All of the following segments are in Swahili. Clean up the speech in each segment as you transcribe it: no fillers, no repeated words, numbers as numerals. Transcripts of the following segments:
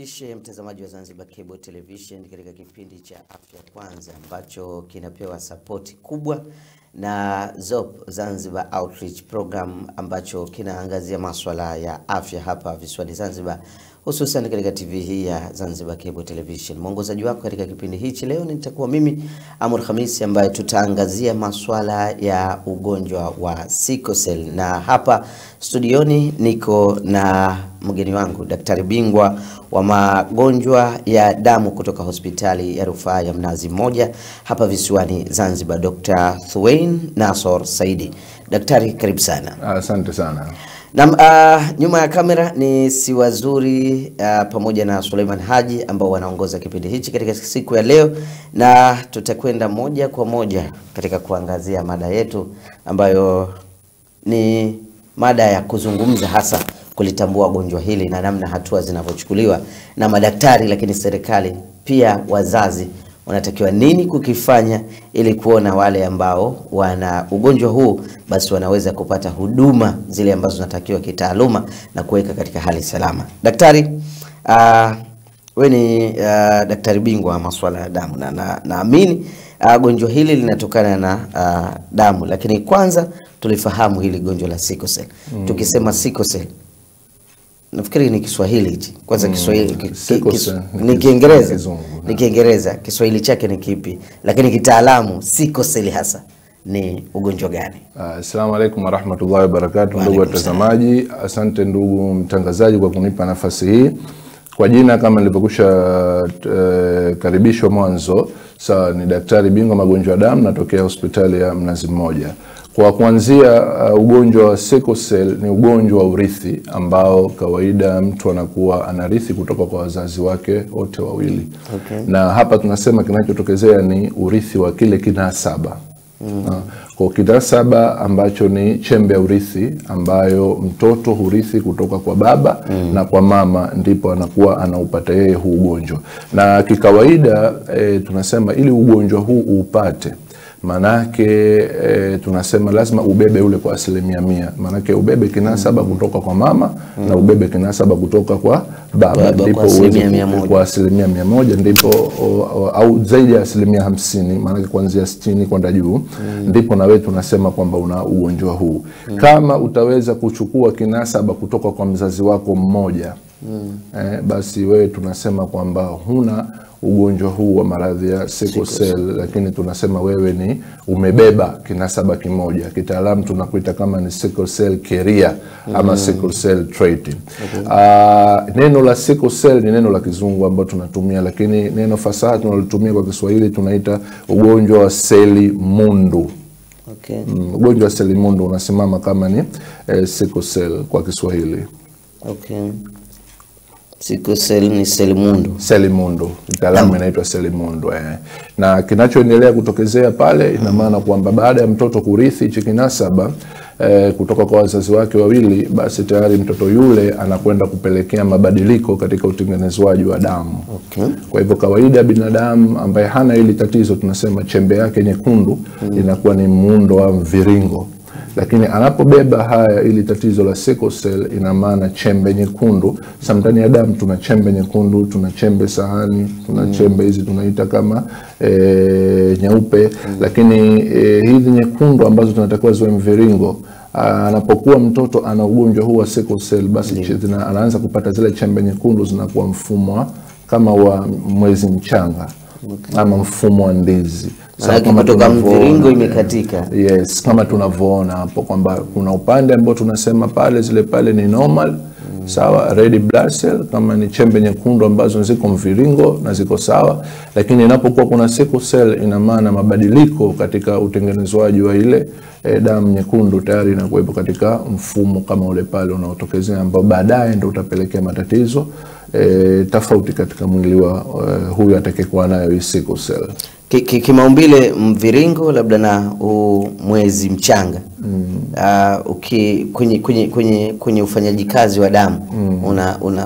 Nikukaribishe mtazamaji wa Zanzibar Cable Television katika kipindi cha Afya Kwanza ambacho kinapewa support kubwa na ZOP Zanzibar Outreach Program ambacho kinaangazia masuala ya afya hapa visiwani Zanzibar, hususan katika TV hii ya Zanzibar Cable Television. Mwongozaji wako katika kipindi hichi leo nitakuwa mimi Amur Khamisi, ambaye tutaangazia masuala ya ugonjwa wa sickle cell, na hapa studioni niko na mgeni wangu daktari bingwa wa magonjwa ya damu kutoka hospitali ya rufaa ya Mnazi Mmoja hapa visiwani Zanzibar, Dr. Thuwain Nasor Saidi. Daktari, karibu sana. Asante sana. Na nyuma ya kamera ni Siwazuri pamoja na Suleiman Haji ambao wanaongoza kipindi hichi katika siku ya leo, na tutakwenda moja kwa moja katika kuangazia mada yetu ambayo ni mada ya kuzungumza hasa kulitambua gonjwa hili na namna hatua zinavyochukuliwa na madaktari, lakini serikali pia wazazi wanatakiwa nini kukifanya ili kuona wale ambao wana ugonjwa huu basi wanaweza kupata huduma zile ambazo zinatakiwa kitaaluma na kuweka katika hali salama. Daktari, wewe ni daktari bingwa wa masuala ya damu na naamini gonjwa hili linatokana na damu, lakini kwanza tulifahamu hili gonjwa la sickle cell. Tukisema sickle cell nafikiri ni Kiswahili hichi. Kwanza Kiswahili ni Kiingereza. Ni Kiingereza, Kiswahili chake ni kipi? Lakini kitaalamu sickle cell hasa ni ugonjwa gani? Asalamu alaykum wa rahmatullahi wa barakatuh. Ndugu watazamaji, asante ndugu mtangazaji kwa kunipa nafasi hii. Kwa jina kama nilivyokusha karibishwa mwanzo, sawa, ni daktari bingwa magonjwa ya damu natokea hospitali ya Mnazi Mmoja. Kwa kuanzia, ugonjwa wa sickle cell ni ugonjwa wa urithi ambao kawaida mtu anakuwa anarithi kutoka kwa wazazi wake wote wawili. Na hapa tunasema kinachotokezea ni urithi wa kile kinasaba. Kwa kinasaba ambacho ni chembe ya urithi ambayo mtoto hurithi kutoka kwa baba na kwa mama, ndipo anakuwa anaupata yeye huu ugonjwa. Na kikawaida tunasema ili ugonjwa huu upate, manake tunasema lazima ubebe ule kwa 100%. Manake ubebe kinasaba kutoka kwa mama na ubebe kinasaba kutoka kwa baba, ndipo kwa 100%, ndipo au zaidi ya 50%, manake kuanzia 60 kwenda juu, ndipo na wewe tunasema kwamba una ugonjwa huu. Kama utaweza kuchukua kinasaba kutoka kwa mzazi wako mmoja, basi wewe tunasema kwamba huna ugonjwa huu wa maradhi ya sickle cell, lakini tunasema wewe ni umebeba kinasaba kimoja. Kitaalamu tunakuita kama ni sickle cell carrier ama sickle cell trait. Neno la sickle cell ni neno la Kizungu ambalo tunatumia, lakini neno fasaha tunalotumia kwa Kiswahili tunaita ugonjwa wa seli mundu. Ugonjwa wa seli mundu unasimama kama ni sickle cell kwa Kiswahili. Sickle cell ni selimundu. Selimundu. Kitaalamu inaitwa selimundu. Na kinachoendelea kutokezea pale ina maana kwamba baada ya mtoto kurithi hichi kinasaba kutoka kwa wazazi wake wawili, basi tayari mtoto yule anakwenda kupelekea mabadiliko katika utengenezwaji wa damu. Kwa hivyo kawaida binadamu ambaye hana hili tatizo tunasema chembe yake nyekundu inakuwa ni muundo wa mviringo. Lakini anapobeba haya ili tatizo la sickle cell, ina maana chembe nyekundu, ndani ya damu tuna chembe nyekundu, tuna chembe sahani, tuna chembe hizi tunaita kama nyeupe, lakini hizi nyekundu ambazo tunatakiwa ziwe mviringo, anapokuwa mtoto ana ugonjwa huu wa sickle cell, basi anaanza kupata zile chembe nyekundu zinakuwa mfumo kama wa mwezi mchanga ama mfumo wa ndizi. Kama mviringo imekatika. Yes, kama tunavyoona hapo kwamba kuna upande ambao tunasema pale zile pale ni normal, sawa, red blood cell, kama ni chembe nyekundu ambazo ziko mviringo na ziko sawa. Lakini inapokuwa kuna sickle cell, ina maana mabadiliko katika utengenezwaji wa ile damu nyekundu tayari inakuwepo katika mfumo kama ule pale unaotokezea, ambao baadaye ndio utapelekea matatizo tofauti katika mwili wa huyu atakayekuwa nayo hii sickle cell. Kimaumbile mviringo labda na mwezi mchanga. Kwenye ufanyaji kazi wa damu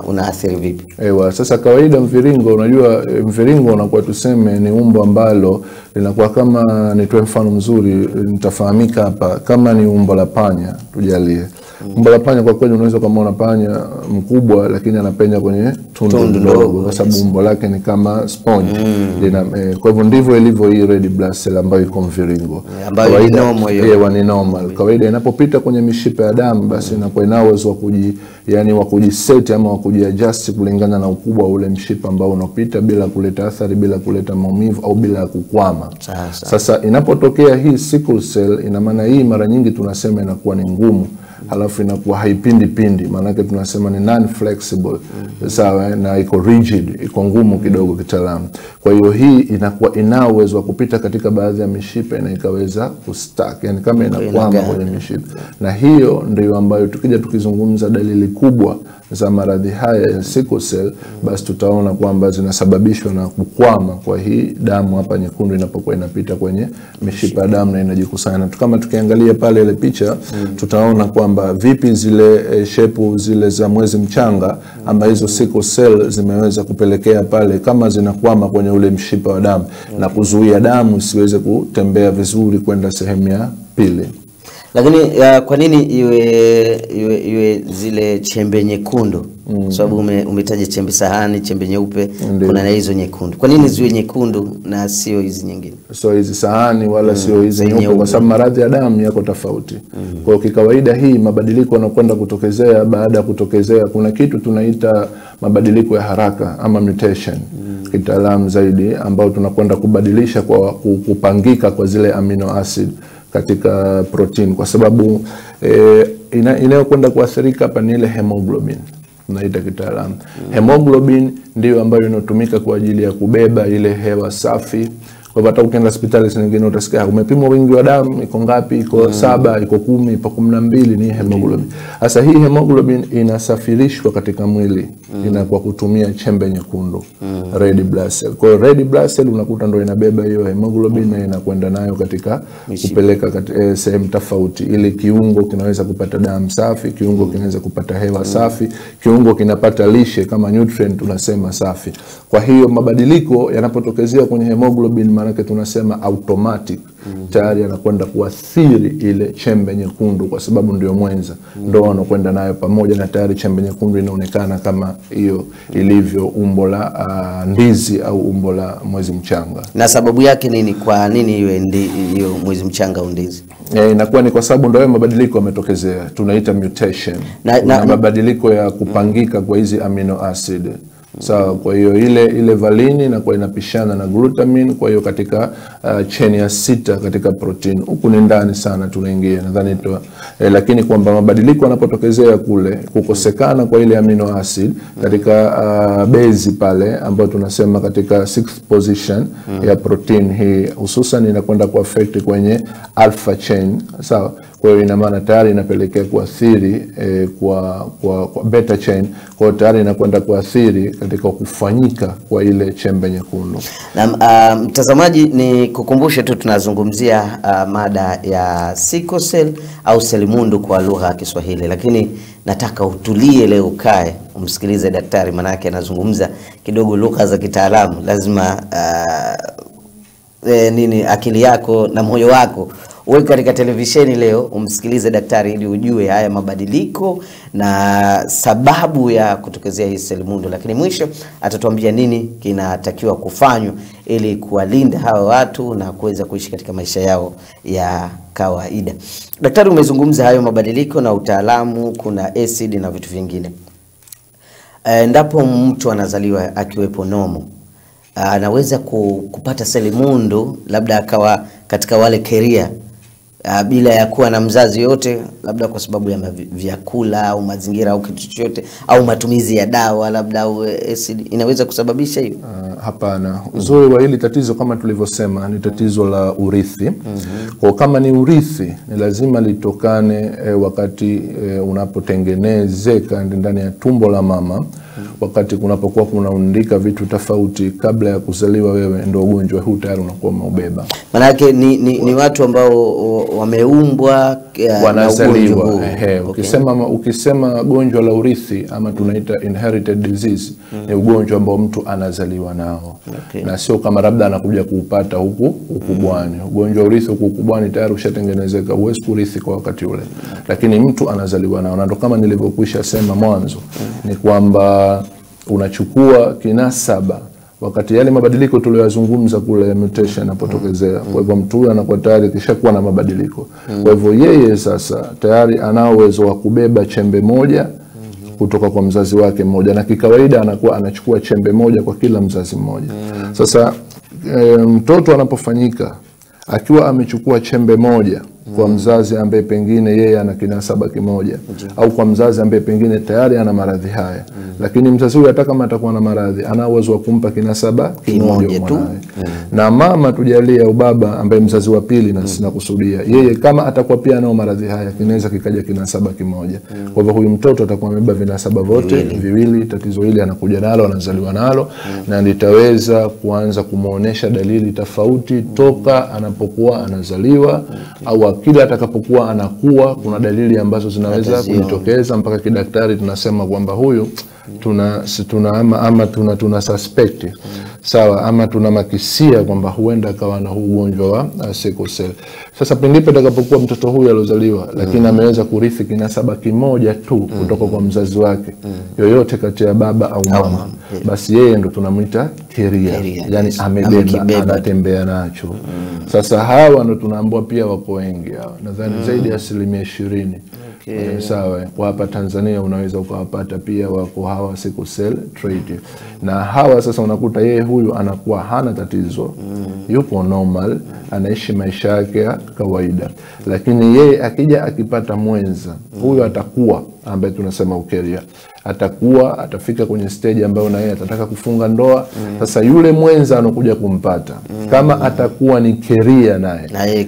unaathiri vipi? Sasa kawaida mviringo, unajua mviringo unakuwa tuseme ni umbo ambalo linakuwa kama, nitoe mfano mzuri nitafahamika hapa, kama ni umbo la panya tujalie. Umbo la panya kwa kweli unaweza kumuona panya mkubwa lakini anapenya kwenye tundu ndogo kwa sababu umbo lake ni kama sponge. Kwa hivyo ndivyo ilivyo hii red blood cell ambayo iko mviringo. Ambayo ni normal hiyo. Ni normal. Kawaida inapopita kwenye mishipa ya damu basi inakuwa ina uwezo wa kujiset ama wa kujiadjust kulingana na ukubwa ule mshipa ambao unapita bila kuleta athari, bila kuleta maumivu au bila kukwama. Sasa inapotokea hii sickle cell, ina maana hii mara nyingi tunasema inakuwa ni ngumu, halafu inakuwa haipindi, maana yake tunasema ni non flexible. Sawa, na iko rigid, iko ngumu kidogo kitaalamu. Kwa hiyo hii inakuwa ina uwezo wa kupita katika baadhi ya mishipa na ikaweza kustuck, yani kama inakwama kwenye mishipa. Na hiyo ndio ambayo tukija tukizungumza dalili kubwa za maradhi haya ya sickle cell, basi tutaona kwamba zinasababishwa na kukwama kwa hii damu hapa nyekundu inapokuwa inapita kwenye mishipa ya damu na inajikusanya. Kama tukiangalia pale ile picha tutaona kwamba vipi zile shepu zile za mwezi mchanga ama hizo sickle cell zimeweza kupelekea pale kama zinakwama kwenye ule mshipa wa damu na kuzuia damu isiweze kutembea vizuri kwenda sehemu ya pili. Lakini kwa nini iwe zile chembe nyekundu? Sababu umetaja chembe sahani, chembe nyeupe, kuna na hizo nyekundu. Kwa nini ziwe nyekundu na sio hizi nyingine? So hizi sahani wala sio hizi nyeupe kwa sababu maradhi ya damu yako tofauti. Kwa kikawaida hii mabadiliko yanakwenda kutokezea baada ya kutokezea kuna kitu tunaita mabadiliko ya haraka ama mutation kitaalamu zaidi, ambao tunakwenda kubadilisha kwa kupangika kwa zile amino acid katika protein, kwa sababu inayokwenda kuathirika hapa ni ile hemoglobin tunaita kitaalamu. Hemoglobin ndio ambayo inatumika kwa ajili ya kubeba ile hewa safi. Kwa hata ukienda hospitali nyingine utasikia umepimwa wingi wa damu iko ngapi, iko 7, iko 10, iko 12, ni hemoglobin. Sasa hii hemoglobin inasafirishwa katika mwili kwa kutumia chembe nyekundu, red blood cell. Kwa red blood cell unakuta ndio inabeba hiyo hemoglobin na inakwenda nayo katika kupeleka sehemu tofauti, ili kiungo kinaweza kupata damu safi, kiungo kinaweza kupata hewa safi, kiungo kinapata lishe kama nutrient tunasema safi. Kwa hiyo mabadiliko yanapotokezea kwenye hemoglobin maana tunasema automatic tayari anakwenda kuathiri ile chembe nyekundu, kwa sababu ndio mwenza, ndio anakwenda nayo pamoja, na tayari chembe nyekundu inaonekana kama hiyo ilivyo umbo la ndizi au umbo la mwezi mchanga. Na sababu yake nini? Kwa nini hiyo mwezi mchanga au ndizi? Inakuwa ni kwa sababu ndio mabadiliko yametokezea, tunaita mutation, na mabadiliko ya kupangika kwa hizi amino acid. Sawa, kwa hiyo ile valini na kwa inapishana na glutamine, kwa hiyo katika cheni ya 6 katika protein. Huku ni ndani sana tunaingia nadhani lakini kwamba mabadiliko yanapotokezea kule kukosekana kwa ile amino acid katika base pale ambayo tunasema katika 6th position ya protein hii, hususan inakwenda kuaffect kwenye alpha chain. Sawa, kwa hiyo ina maana tayari inapelekea kuathiri kwa beta chain, kwa hiyo tayari inakwenda kuathiri katika kufanyika kwa ile chembe nyekundu. Na mtazamaji, ni kukumbushe tu tunazungumzia mada ya sickle cell au selimundu kwa lugha ya Kiswahili, lakini nataka utulie leo, ukae umsikilize daktari, maana yake anazungumza kidogo lugha za kitaalamu. Lazima akili yako na moyo wako uwe katika televisheni leo umsikilize daktari, ili ujue haya mabadiliko na sababu ya kutokezea hii selimundu. Lakini mwisho atatuambia nini kinatakiwa kufanywa ili kuwalinda hawa watu na kuweza kuishi katika maisha yao ya kawaida. Daktari, umezungumza hayo mabadiliko na utaalamu, kuna acid na vitu vingine. Endapo mtu anazaliwa akiwepo nomo, anaweza kupata selimundu, labda akawa katika wale carrier bila ya kuwa na mzazi yote, labda kwa sababu ya vyakula au mazingira au kitu chochote au matumizi ya dawa labda au acid, inaweza kusababisha hiyo? Hapana. Uzuri wa hili tatizo kama tulivyosema ni tatizo la urithi. Kwa kama ni urithi ni lazima litokane wakati unapotengenezeka ndani ya tumbo la mama wakati kunapokuwa kunaundika vitu tofauti kabla ya kuzaliwa wewe, ndio ugonjwa huu tayari unakuwa umeubeba. Maana yake ni watu ambao wameumbwa wanazaliwa. Ukisema gonjwa la urithi ama tunaita inherited disease, ni ugonjwa ambao mtu anazaliwa nao. Na sio kama labda anakuja kuupata huku ukubwani. Ugonjwa urithi huku ukubwani tayari ushatengenezeka, huwezi kurithi kwa wakati ule. Lakini mtu anazaliwa nao. Na ndio kama nilivyokwisha sema mwanzo, ni kwamba unachukua kinasaba wakati yale mabadiliko tuliyozungumza kule mutation inapotokezea. Kwa hivyo mtu huyo anakuwa tayari kishakuwa na mabadiliko. Kwa hivyo yeye sasa tayari ana uwezo wa kubeba chembe moja kutoka kwa mzazi wake mmoja, na kikawaida anakuwa anachukua chembe moja kwa kila mzazi mmoja. Sasa mtoto anapofanyika akiwa amechukua chembe moja kwa mzazi ambaye pengine yeye ana kinasaba kimoja, au kwa mzazi ambaye pengine tayari ana maradhi haya, lakini mzazi huyu hata kama atakuwa na maradhi ana uwezo wa kumpa kinasaba kimoja tu. Na mama tujalia au baba ambaye mzazi wa pili, na sina kusudia yeye kama atakuwa pia anao maradhi haya, kinaweza kikaja kinasaba kimoja. Kwa hivyo huyu mtoto atakuwa amebeba vinasaba vote viwili. Tatizo hili anakuja nalo, anazaliwa nalo, na litaweza kuanza kumuonesha dalili tofauti toka anapokuwa anazaliwa au kila atakapokuwa anakuwa. Kuna dalili ambazo zinaweza kujitokeza mpaka kidaktari tunasema kwamba huyu tuna suspect, sawa, ama tuna makisia kwamba huenda akawa na ugonjwa wa sickle cell. Sasa pindipo atakapokuwa mtoto huyu alozaliwa lakini ameweza kurithi kinasaba kimoja tu kutoka kwa mzazi wake yoyote kati ya baba au mama, basi yeye ndo tunamuita keria, yani amebeba, anatembea nacho. Sasa hawa ndo tunaambua pia wako wengi hawa, nadhani zaidi ya 20%. Sawa, kwa hapa Tanzania unaweza ukawapata pia wako hawa sickle cell trait. Na hawa sasa unakuta yeye huyu anakuwa hana tatizo, yupo normal, anaishi maisha yake ya kawaida, lakini yeye akija akipata mwenza, huyu atakuwa ambaye tunasema ukeria, atafika kwenye stage ambayo na yeye atataka kufunga ndoa. Sasa yule mwenza anakuja kumpata kama atakuwa ni keria naye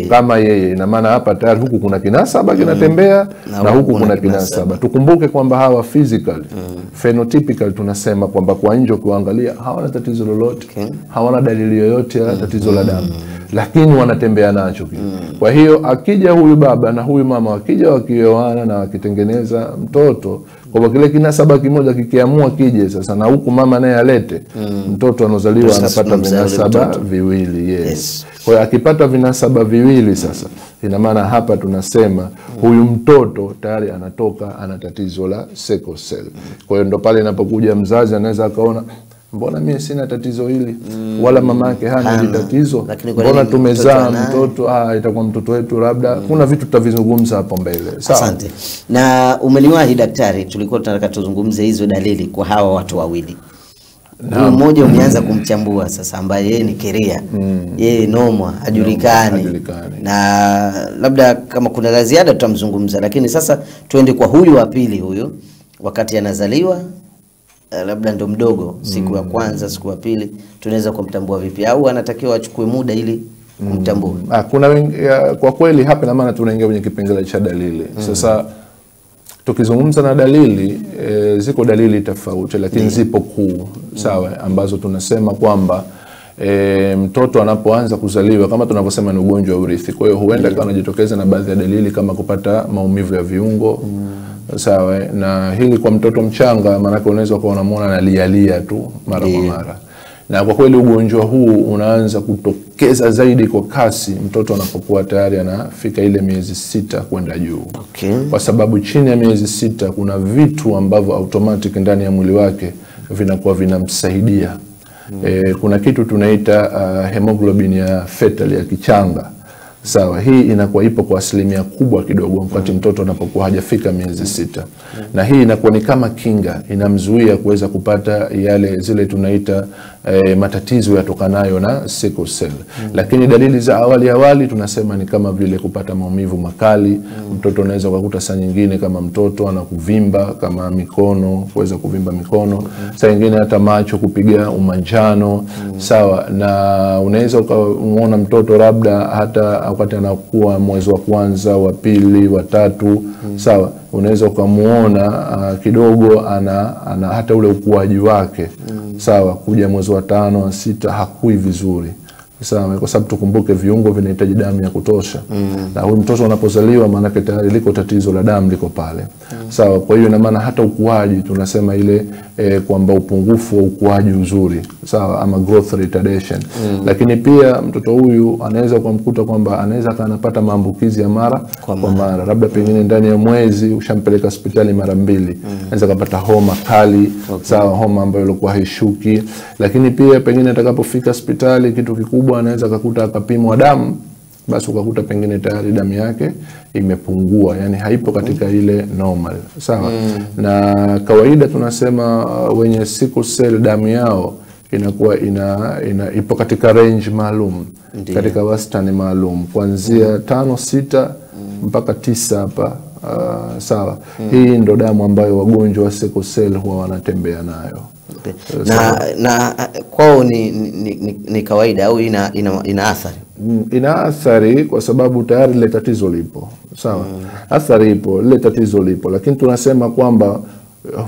kama yeye, ina maana hapa tayari huku kuna kinasaba kinatembea na huku kuna kinasaba. Tukumbuke kwamba hawa physical phenotypical tunasema kwamba kwa nje kuangalia hawana tatizo lolote, hawana dalili yoyote ya tatizo la damu, lakini wanatembea nacho. Kwa hiyo akija huyu baba na huyu mama, wakija wakioana na wakitengeneza mtoto, kwa kile kinasaba kimoja kikiamua kije sasa, na huku mama naye alete mtoto, anozaliwa anapata vinasaba viwili. Kwa hiyo akipata vinasaba viwili sasa, ina maana hapa tunasema huyu mtoto tayari anatoka ana tatizo la sickle cell. Kwa hiyo ndo pale inapokuja mzazi anaweza akaona, mbona mimi sina tatizo hili, wala mama yake hana hili tatizo, mbona tumezaa mtoto itakuwa mtoto wetu labda. Kuna vitu tutavizungumza hapo mbele. Sawa. Asante. Na umeliwahi daktari, tulikuwa tunataka tuzungumze hizo dalili kwa hawa watu wawili. Mmoja umeanza kumchambua sasa, ambaye yeye ni keria, yeye nomwa, hajulikani. Na labda kama kuna la ziada tutamzungumza, lakini sasa tuende kwa huyu wa pili. Huyu wakati anazaliwa, labda ndo mdogo, siku ya kwanza, siku ya pili, tunaweza kumtambua vipi, au anatakiwa achukue muda ili kumtambua? Kuna kwa kweli hapa na maana tunaingia kwenye kipengele cha dalili. Sasa tukizungumza na dalili, ziko dalili tofauti lakini zipo kuu, sawa, ambazo tunasema kwamba mtoto anapoanza kuzaliwa, kama tunavyosema ni ugonjwa wa urithi. Kwa hiyo huenda kana jitokeza na baadhi ya dalili kama kupata maumivu ya viungo, sawa, na hili kwa mtoto mchanga maana unaweza kuona muona analialia tu mara kwa mara. Na kwa kweli ugonjwa huu unaanza kutokeza zaidi kwa kasi mtoto anapokuwa tayari anafika ile miezi 6 kwenda juu. Kwa sababu chini ya miezi 6 kuna vitu ambavyo automatic ndani ya mwili wake vinakuwa vinamsaidia. Kuna kitu tunaita hemoglobin ya fetal, ya kichanga. Sawa, hii inakuwa ipo kwa asilimia kubwa kidogo wakati mtoto anapokuwa hajafika miezi 6. Na hii inakuwa ni kama kinga, inamzuia kuweza kupata zile tunaita matatizo yatokanayo na sickle cell. Lakini dalili za awali tunasema ni kama vile kupata maumivu makali. Mtoto anaweza kukuta saa nyingine kama mtoto anakuvimba kama mikono, kuweza kuvimba mikono. Saa nyingine hata macho kupiga umanjano. Sawa, na unaweza ukamuona mtoto labda hata wakati anakuwa mwezi wa kwanza, wa pili, wa tatu. Sawa, unaweza ukamuona kidogo ana hata ule ukuaji wake. Sawa, kuja mwezi wa 5, wa 6 hakui vizuri. Sawa, kwa sababu tukumbuke viungo vinahitaji damu ya kutosha. Na huyu mtoto anapozaliwa maana tayari liko tatizo la damu liko pale. Sawa, kwa hiyo ina maana hata ukuaji tunasema ile kwamba upungufu wa ukuaji uzuri. Sawa, ama growth retardation. Lakini pia mtoto huyu anaweza kumkuta kwamba anaweza kanapata maambukizi ya mara kwa mara. Labda pengine ndani ya mwezi ushampeleka hospitali mara 2. Anaweza kupata homa kali. Sawa, homa ambayo ilikuwa haishuki. Lakini pia pengine atakapofika hospitali kitu kikubwa anaweza kukuta akapimwa damu, basi ukakuta pengine tayari damu yake imepungua, yani haipo katika ile normal. Sawa. Na kawaida tunasema wenye sickle cell damu yao inakuwa ipo katika range maalum, katika wastani maalum kuanzia 5, 6 mpaka 9 hapa. Sawa. Hii ndo damu ambayo wagonjwa wa sickle cell huwa wanatembea nayo. Na kwao ni kawaida au ina athari? Ina athari kwa sababu tayari ile tatizo lipo. Sawa. Athari ipo, ile tatizo lipo, lakini tunasema kwamba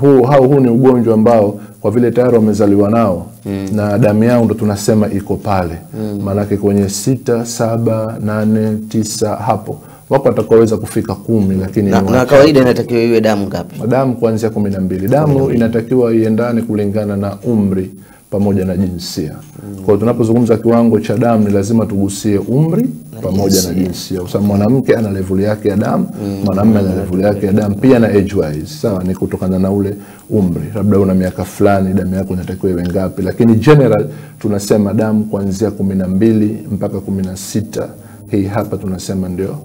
huu ni ugonjwa ambao kwa vile tayari wamezaliwa nao na damu yao ndo tunasema iko pale. Maana yake kwenye 6, 7, 8, 9 hapo wako atakaweza kufika 10, lakini na kawaida inatakiwa iwe damu ngapi? Damu kuanzia 12. Damu inatakiwa iendane kulingana na umri pamoja na jinsia. Kwa hiyo tunapozungumza kiwango cha damu ni lazima tugusie umri pamoja na jinsia. Kwa sababu mwanamke ana level yake ya damu, mwanamume ana level yake ya damu pia na age wise. Sawa, ni kutokana na ule umri. Labda una miaka fulani damu yako inatakiwa iwe ngapi, lakini general tunasema damu kuanzia 12 mpaka 16. Hii hapa tunasema ndio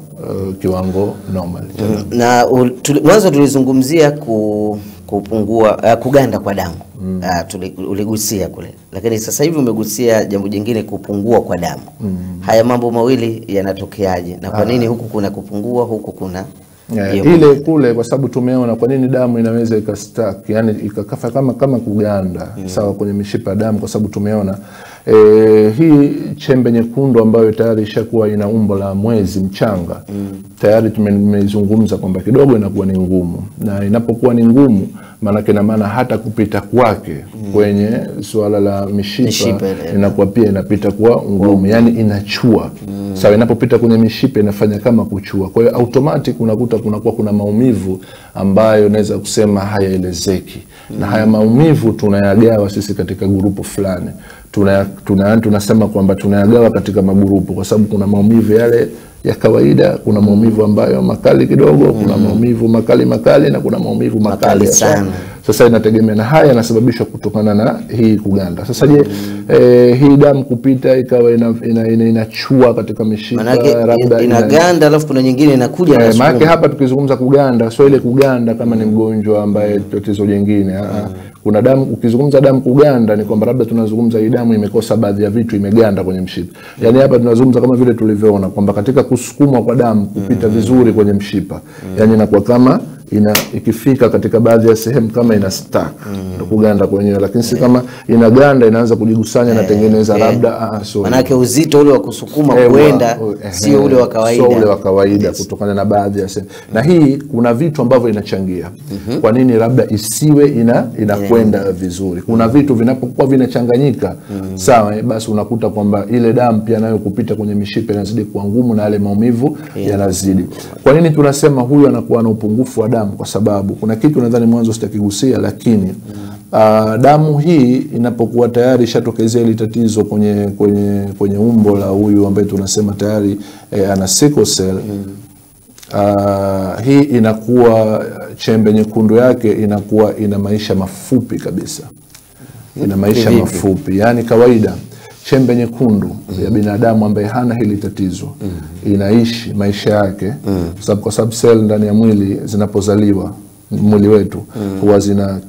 kiwango normal. Na mwanzo tulizungumzia kupungua kuganda kwa damu. Uligusia kule. Lakini sasa hivi umegusia jambo jingine, kupungua kwa damu. Haya mambo mawili yanatokeaje? Na kwa nini huku kuna kupungua, huku kuna ile kule? Kwa sababu tumeona kwa nini damu inaweza ikastack, yani ikakafa kama kuganda. Sawa, kwenye mishipa ya damu, kwa sababu tumeona hii chembe nyekundu ambayo tayari ishakuwa ina umbo la mwezi mchanga. Tayari tumezungumza kwamba kidogo inakuwa ni ngumu, na inapokuwa ni ngumu maana hata kupita kwake kwenye suala la mishipa inakuwa pia inapita kwa ngumu, yani inachua. Sawa, inapopita kwenye mishipa inafanya kama kuchua. Kwa hiyo automatic unakuta kuna maumivu ambayo naweza kusema hayaelezeki. Na haya maumivu tunayagawa sisi katika grupu fulani. Tunasema kwamba tunayagawa katika magrupu, kwa sababu kuna maumivu yale ya kawaida, kuna maumivu ambayo makali kidogo, kuna maumivu makali na kuna maumivu makali sana. Sasa inategemea, na haya yanasababishwa kutokana na hii kuganda. Sasa je, hii damu kupita ikawa inachua katika mishipa, labda inaganda alafu kuna nyingine inakuja na sukuma. Maana hapa tukizungumza kuganda, sio ile kuganda kama ni mgonjwa ambaye tatizo jingine. Kuna damu, ukizungumza damu kuganda ni kwamba labda tunazungumza hii damu imekosa baadhi ya vitu, imeganda kwenye mshipa. Yani hapa tunazungumza kama vile tulivyoona kwamba katika kusukumwa kwa damu kupita vizuri kwenye mshipa, yani inakuwa kama ikifika katika baadhi ya sehemu kama ina stuck, ndio kuganda kwenyewe. Lakini si kama inaganda inaanza kujigusanya na tengeneza labda maana yake uzito ule wa kusukuma kuenda sio ule wa kawaida, sio ule wa kawaida kutokana na baadhi ya sehemu. Na hii kuna vitu ambavyo inachangia kwa nini labda isiwe inakwenda vizuri. Kuna vitu vinapokuwa vinachanganyika, sawa, basi unakuta kwamba ile damu pia nayo kupita kwenye mishipa inazidi kuwa ngumu na yale maumivu yanazidi. Kwa nini tunasema huyu anakuwa na upungufu wa damu? Kwa sababu kuna kitu nadhani mwanzo sitakigusia, lakini damu hii inapokuwa tayari ishatokezea ile tatizo kwenye umbo la huyu ambaye tunasema tayari ana sickle cell, hii inakuwa chembe nyekundu yake inakuwa ina maisha mafupi kabisa. Ina maisha mafupi, yani kawaida chembe nyekundu ya binadamu ambaye hana hili tatizo inaishi maisha yake, kwa sababu seli ndani ya mwili zinapozaliwa mwili wetu huwa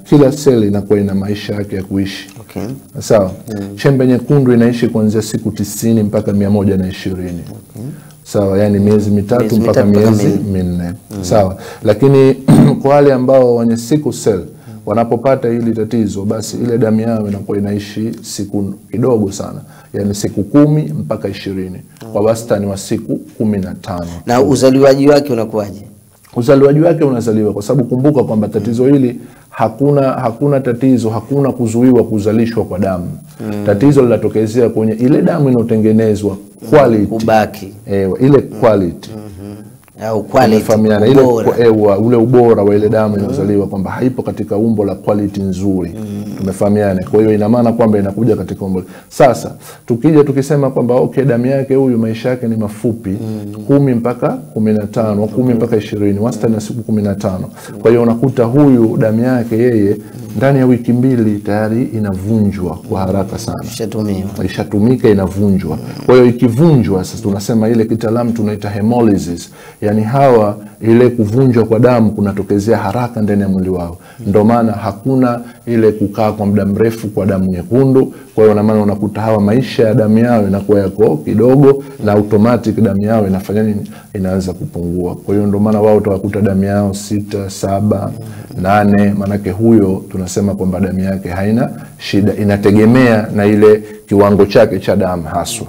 kila seli inakuwa ina maisha yake ya kuishi. Okay. Sawa. Chembe nyekundu inaishi kuanzia siku 90 mpaka 120. Okay. Sawa, yani miezi mitatu mpaka miezi 4. Sawa. Lakini kwa wale ambao wenye sickle cell wanapopata hili tatizo, basi ile damu yao inakuwa inaishi siku kidogo sana, yani siku 10 mpaka 20, kwa wastani wa siku 15. Na uzaliwaji wake unakuwaje? Uzaliwaji wake unazaliwa, kwa sababu kumbuka kwamba tatizo hili hakuna tatizo, hakuna kuzuiwa kuzalishwa kwa damu. Tatizo linatokezea kwenye ile damu inotengenezwa, quality kubaki, ile quality au quality ule ubora wa ile damu inazaliwa, kwamba haipo katika umbo la quality nzuri. Tumefahamiana. Kwa hiyo ina maana kwamba inakuja katika umbo. Sasa tukija tukisema kwamba okay, damu yake huyu maisha yake ni mafupi, 10 mpaka 15, 10 mpaka 20, wastani wa siku 15. Kwa hiyo unakuta huyu damu yake yeye ndani ya wiki 2 tayari inavunjwa kwa haraka sana. Ishatumika, inavunjwa. Kwa hiyo ikivunjwa, sasa tunasema ile kitaalamu tunaita hemolysis. Yani hawa ile kuvunjwa kwa damu kunatokezea haraka ndani ya mwili wao. Ndio maana hakuna ile kukaa kwa muda mrefu kwa damu nyekundu. Kwa hiyo maana unakuta hawa maisha ya damu yao inakuwa yako kidogo, na automatic damu yao inafanya nini? Inaanza kupungua. Kwa hiyo ndio maana wao utawakuta damu yao 6, 7, 8. Manake huyo tunasema kwamba damu yake haina shida, inategemea na ile kiwango chake cha damu haswa.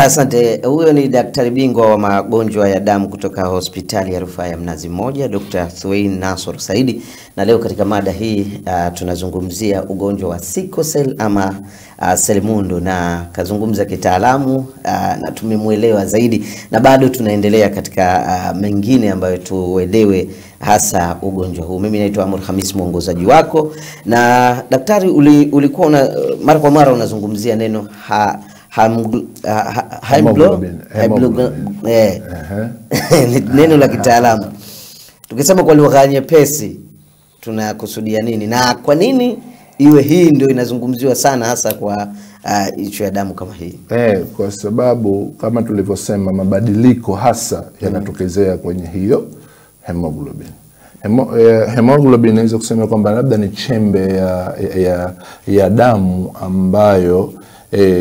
Asante. Huyo ni daktari bingwa wa magonjwa ya damu kutoka hospitali ya rufaa ya Mnazi Mmoja, Dr. Thuwain Nasor Saidi. Na leo katika mada hii tunazungumzia ugonjwa wa sickle cell ama selimundu, na kazungumza kitaalamu na tumemuelewa zaidi, na bado tunaendelea katika mengine ambayo tuelewe hasa ugonjwa huu. Mimi naitwa Amur Khamis, mwongozaji wako, na daktari ulikuwa mara kwa mara unazungumzia neno neno la kitaalamu. Tukisema kwa lugha nyepesi tunakusudia nini, na kwa nini iwe hii ndio inazungumziwa sana hasa kwa issue ya damu kama hii? Kwa sababu kama tulivyosema, mabadiliko hasa yanatokezea kwenye hiyo hemoglobin. Hemoglobin inaweza kusema kwamba labda ni chembe ya damu ambayo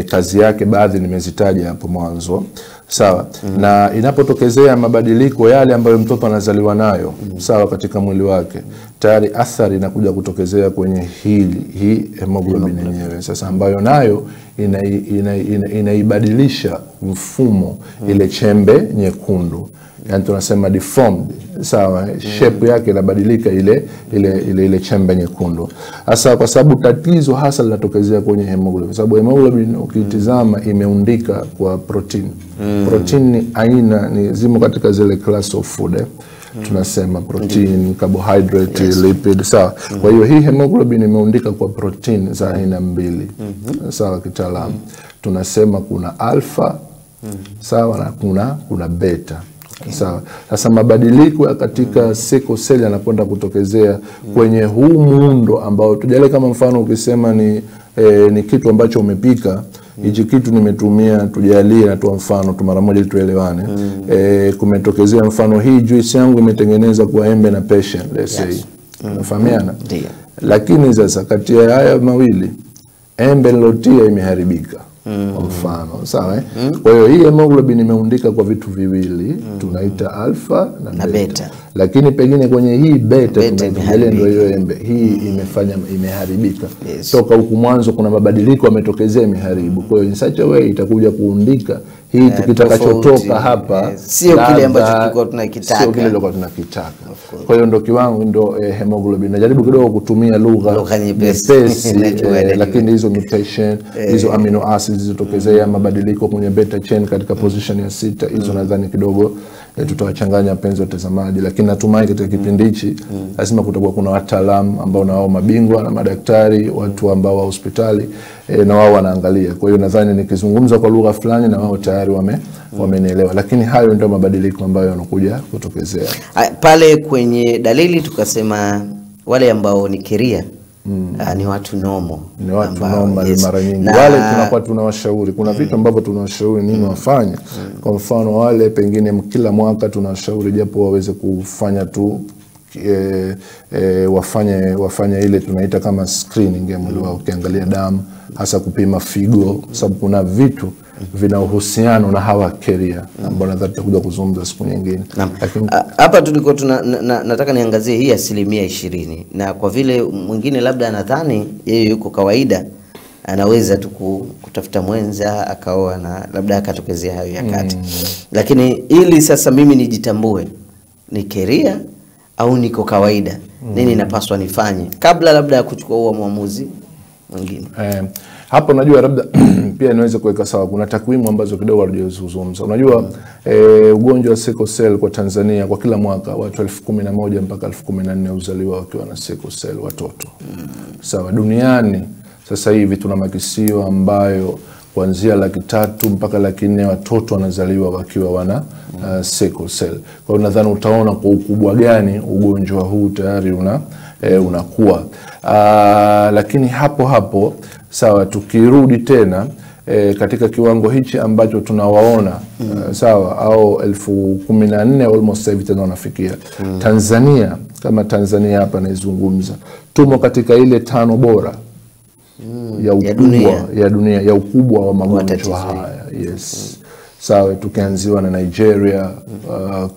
kazi yake baadhi nimezitaja hapo mwanzo. Sawa. Na inapotokezea mabadiliko yale ambayo mtoto anazaliwa nayo, sawa, katika mwili wake, tayari athari inakuja kutokezea kwenye hii hemoglobin yenyewe sasa, ambayo nayo inaibadilisha mfumo ile chembe nyekundu. Yani tunasema deformed, sawa, shape yake inabadilika ile chembe nyekundu. Hasa kwa sababu tatizo hasa linatokezea kwenye hemoglobin. Sababu hemoglobin ukitizama imeundika kwa protein. Protein ni aina, ni zimo katika zile class of food. Tunasema protein, carbohydrate, lipid, sawa. Kwa hiyo hii hemoglobin imeundika kwa protein za aina 2. Sawa, kitaalamu tunasema kuna alpha, sawa, na kuna beta. Sawa. Sasa mabadiliko ya katika sickle cell yanakwenda kutokezea kwenye huu muundo ambao tujale, kama mfano ukisema ni kitu ambacho umepika, hichi kitu nimetumia, tujalie na tuwa mfano tu mara moja tuelewane. Kumetokezea mfano hii juice yangu imetengeneza kwa embe na passion, let's say. Unafahamiana? Lakini sasa kati ya haya mawili, embe nilotia imeharibika. Kwa mfano, sawa. Kwa hiyo hii hemoglobin imeundika kwa vitu viwili, tunaita alpha na beta. Lakini pengine kwenye hii beta tunaangalia ndio hiyo embe hii imeharibika. Toka huku mwanzo kuna mabadiliko yametokezea, imeharibu. Kwa hiyo in such a way itakuja kuundika hii tukitakachotoka hapa, sio kile ambacho tulikuwa tunakitaka. Sio kile tulikuwa tunakitaka. Kwa hiyo ndio kiwango, ndio hemoglobin. Najaribu kidogo kutumia lugha nyepesi, lakini hizo mutation, hizo amino acids zilizotokezea, mabadiliko kwenye beta chain katika position ya 6, hizo nadhani kidogo tutawachanganya wapenzi watazamaji. Lakini natumai katika kipindi hichi lazima kutakuwa kuna wataalamu ambao na wao mabingwa na madaktari, watu ambao wa hospitali na wao wanaangalia. Kwa hiyo nadhani nikizungumza kwa lugha fulani na wao tayari wamenielewa. Lakini hayo ndio mabadiliko ambayo yanakuja kutokezea. Pale kwenye dalili tukasema wale ambao ni kiria ni watu normal. Ni watu normal mara nyingi. Wale tunakuwa tunawashauri. Kuna vitu ambavyo tunawashauri nini wafanye. Kwa mfano wale pengine kila mwaka tunawashauri japo waweze kufanya tu wafanye ile tunaita kama screening ya mwili wao, ukiangalia damu, hasa kupima figo, sababu kuna vitu vina uhusiano na hawa carrier ambao nadhani tutakuja kuzungumza siku nyingine. Lakini hapa tuliko nataka niangazie hii 20%, na kwa vile mwingine labda anadhani yeye yuko kawaida, anaweza tu kutafuta mwenza akaoa na labda akatokezea hayo ya kati. Lakini ili sasa mimi nijitambue ni carrier au niko kawaida, nini napaswa nifanye kabla labda ya kuchukua huo muamuzi mwingine? Hapo najua labda pia inaweza kuweka sawa, kuna takwimu ambazo kidogo hatujazungumza. Unajua ugonjwa wa sickle cell kwa Tanzania kwa kila mwaka watu 11,000 mpaka 14,000 uzaliwa wakiwa na sickle cell watoto. Sawa, duniani sasa hivi tuna makisio ambayo kuanzia 300,000 mpaka 400,000 watoto wanazaliwa wakiwa wana sickle cell. Kwa hiyo nadhani utaona kwa ukubwa gani ugonjwa huu tayari unakuwa. Lakini hapo sawa, tukirudi tena katika kiwango hichi ambacho tunawaona sawa, au 14,000 almost hivi tena wanafikia. Tanzania, kama Tanzania hapa naizungumza, tumo katika ile 5 bora ya dunia ya ukubwa wa magonjwa haya. Yes. Sawa, tukianziwa na Nigeria,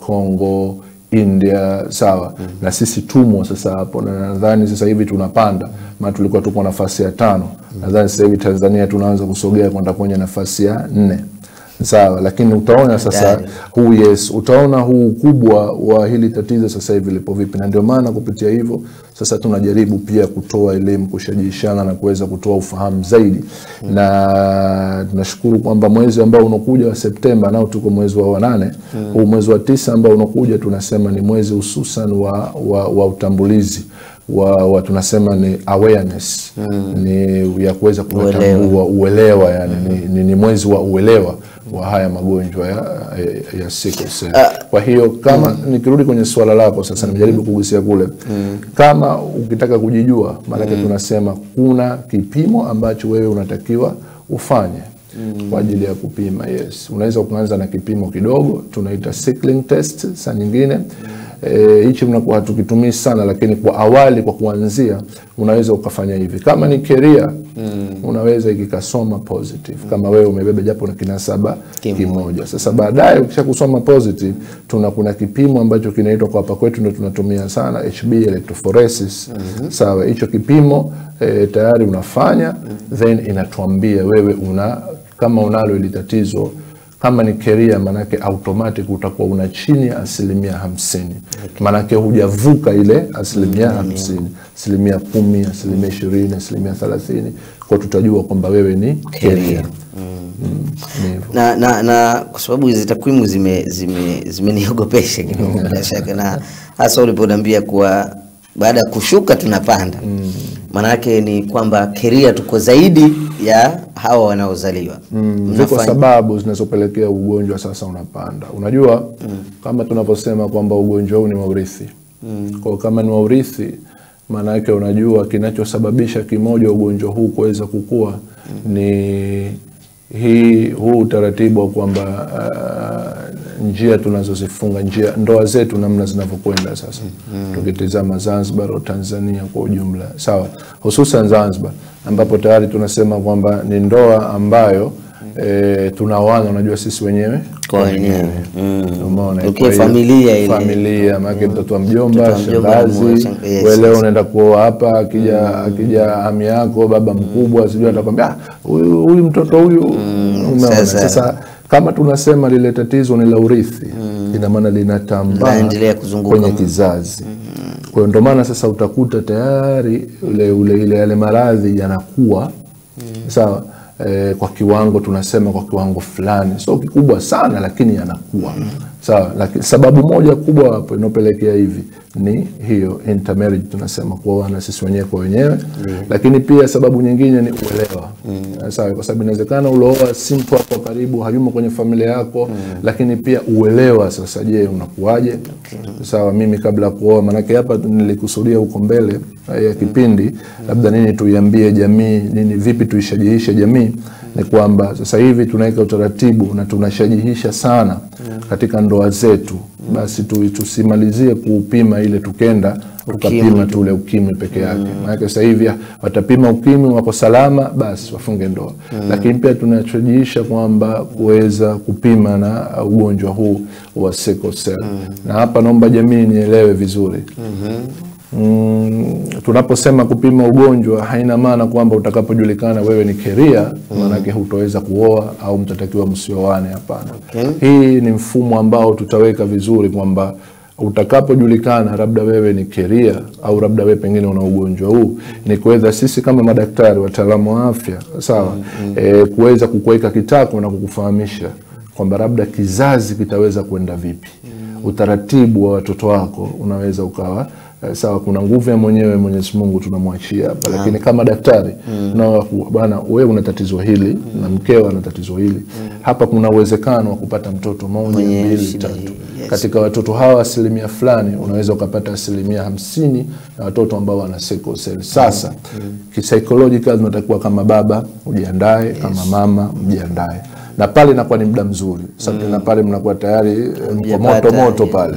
Congo, India, sawa. Na sisi tumo sasa hapo, na nadhani sasa hivi tunapanda, maana tulikuwa tupo nafasi ya 5. Nadhani sasa hivi Tanzania tunaanza kusogea kwenda kwenye nafasi ya 4. Sawa, lakini utaona sasa utaona huu ukubwa wa hili tatizo sasa hivi lipo vipi, na ndio maana kupitia hivyo sasa tunajaribu pia kutoa elimu, kushajishana na kuweza kutoa ufahamu zaidi. Na tunashukuru kwamba mwezi ambao unakuja wa Septemba, nao tuko mwezi wa 8, huu mwezi wa 9 ambao unakuja tunasema ni mwezi hususan wa utambulizi wa tunasema ni awareness, ni ya kuweza kutambua uelewa, yani ni mwezi wa uelewa wa haya magonjwa ya sickle cell. Kwa hiyo kama nikirudi kwenye swala lako sasa, nimejaribu kugusia kule, kama ukitaka kujijua, maana tunasema kuna kipimo ambacho wewe unatakiwa ufanye kwa ajili ya kupima. Yes, unaweza kuanza na kipimo kidogo tunaita sickling test. Saa nyingine hichi mnakuwa hatukitumii sana, lakini kwa awali, kwa kuanzia, unaweza ukafanya hivi. Kama ni carrier, unaweza ikikasoma positive kama wewe umebeba japo na kinasaba kimoja. Sasa baadaye ukisha kusoma positive, kuna kipimo ambacho kinaitwa kwa hapa kwetu ndio tunatumia sana, HB electrophoresis. Sawa, hicho kipimo tayari unafanya, then inatuambia wewe kama unalo ile tatizo. Kama ni carrier, manake automatic utakuwa una chini ya 50%. Manake hujavuka ile 50%, 10%, 20%, 30%. Kwa tutajua kwamba wewe ni carrier. Na kwa sababu hizi takwimu zimeniogopesha kidogo bila shaka, na hasa uliponiambia kuwa baada ya kushuka tunapanda. Manake ni kwamba carrier tuko zaidi ya hawa wanaozaliwa. Kwa sababu zinazopelekea ugonjwa sasa unapanda. Unajua kama tunaposema kwamba ugonjwa huu ni wa urithi. Kwa kama ni wa urithi, maana yake unajua kinachosababisha kimoja ugonjwa huu kuweza kukua ni huu utaratibu wa kwamba njia tunazozifunga, ndoa zetu namna zinavyokwenda sasa. Tukitizama Zanzibar au Tanzania kwa ujumla, sawa, hususan Zanzibar ambapo tayari tunasema kwamba ni ndoa ambayo tunaoana, unajua sisi wenyewe kwa wenyewe. Umeona, familia maana mtoto wa mjomba, shangazi, wewe leo unaenda kuoa hapa, akija ami yako baba mkubwa, sijui atakwambia huyu mtoto huyu. Umeona, sasa kama tunasema lile tatizo ni la urithi, ina maana linatambaa kwenye kizazi. Kwa ndio maana sasa utakuta tayari yale maradhi yanakuwa sawa, kwa kiwango, tunasema kwa kiwango fulani, sio kikubwa sana, lakini yanakuwa sawa. Lakini sababu moja kubwa hapo inopelekea hivi ni hiyo intermarriage, tunasema kuoana sisi wenyewe kwa wenyewe. Lakini pia sababu nyingine ni uelewa. Sawa, kwa sababu inawezekana uloa si mtu wako karibu, hayumo kwenye familia yako, lakini pia uelewa sasa, je, unakuaje? Sawa, mimi kabla kuoa, manake hapa nilikusudia huko mbele ya kipindi labda nini tuiambie jamii, nini vipi tuishajihishe jamii, ni kwamba sasa hivi tunaweka utaratibu na tunashajihisha sana katika ndoa zetu basi tusimalizie kupima ile tukenda tukapima tule ukimwi peke yake. Maana sasa hivi watapima ukimwi wako salama basi wafunge ndoa. Lakini pia tunachojiisha kwamba kuweza kupima na ugonjwa huu wa sickle cell. Na hapa naomba jamii nielewe vizuri. Tunaposema kupima ugonjwa haina maana kwamba utakapojulikana wewe ni keria maana yake hutoweza kuoa au mtatakiwa msioane, hapana. Hii ni mfumo ambao tutaweka vizuri kwamba utakapojulikana labda wewe ni keria au labda wewe pengine una ugonjwa huu, ni kuweza sisi kama madaktari wataalamu wa afya sawa, kuweza kukuweka kitako na kukufahamisha kwamba labda kizazi kitaweza kwenda vipi. Utaratibu wa watoto wako unaweza ukawa sawa. Kuna nguvu ya mwenyewe Mwenyezi Mungu tunamwachia hapa, lakini kama daktari na bwana wewe una tatizo hili na mkeo ana tatizo hili, hapa kuna uwezekano wa kupata mtoto mmoja, mbili, tatu. Katika watoto hawa asilimia fulani unaweza ukapata asilimia 50 na watoto ambao wana sickle cell. Sasa psychological tunatakiwa kama baba ujiandae, kama mama mjiandae, na pale inakuwa ni muda mzuri sababu na pale mnakuwa tayari moto pale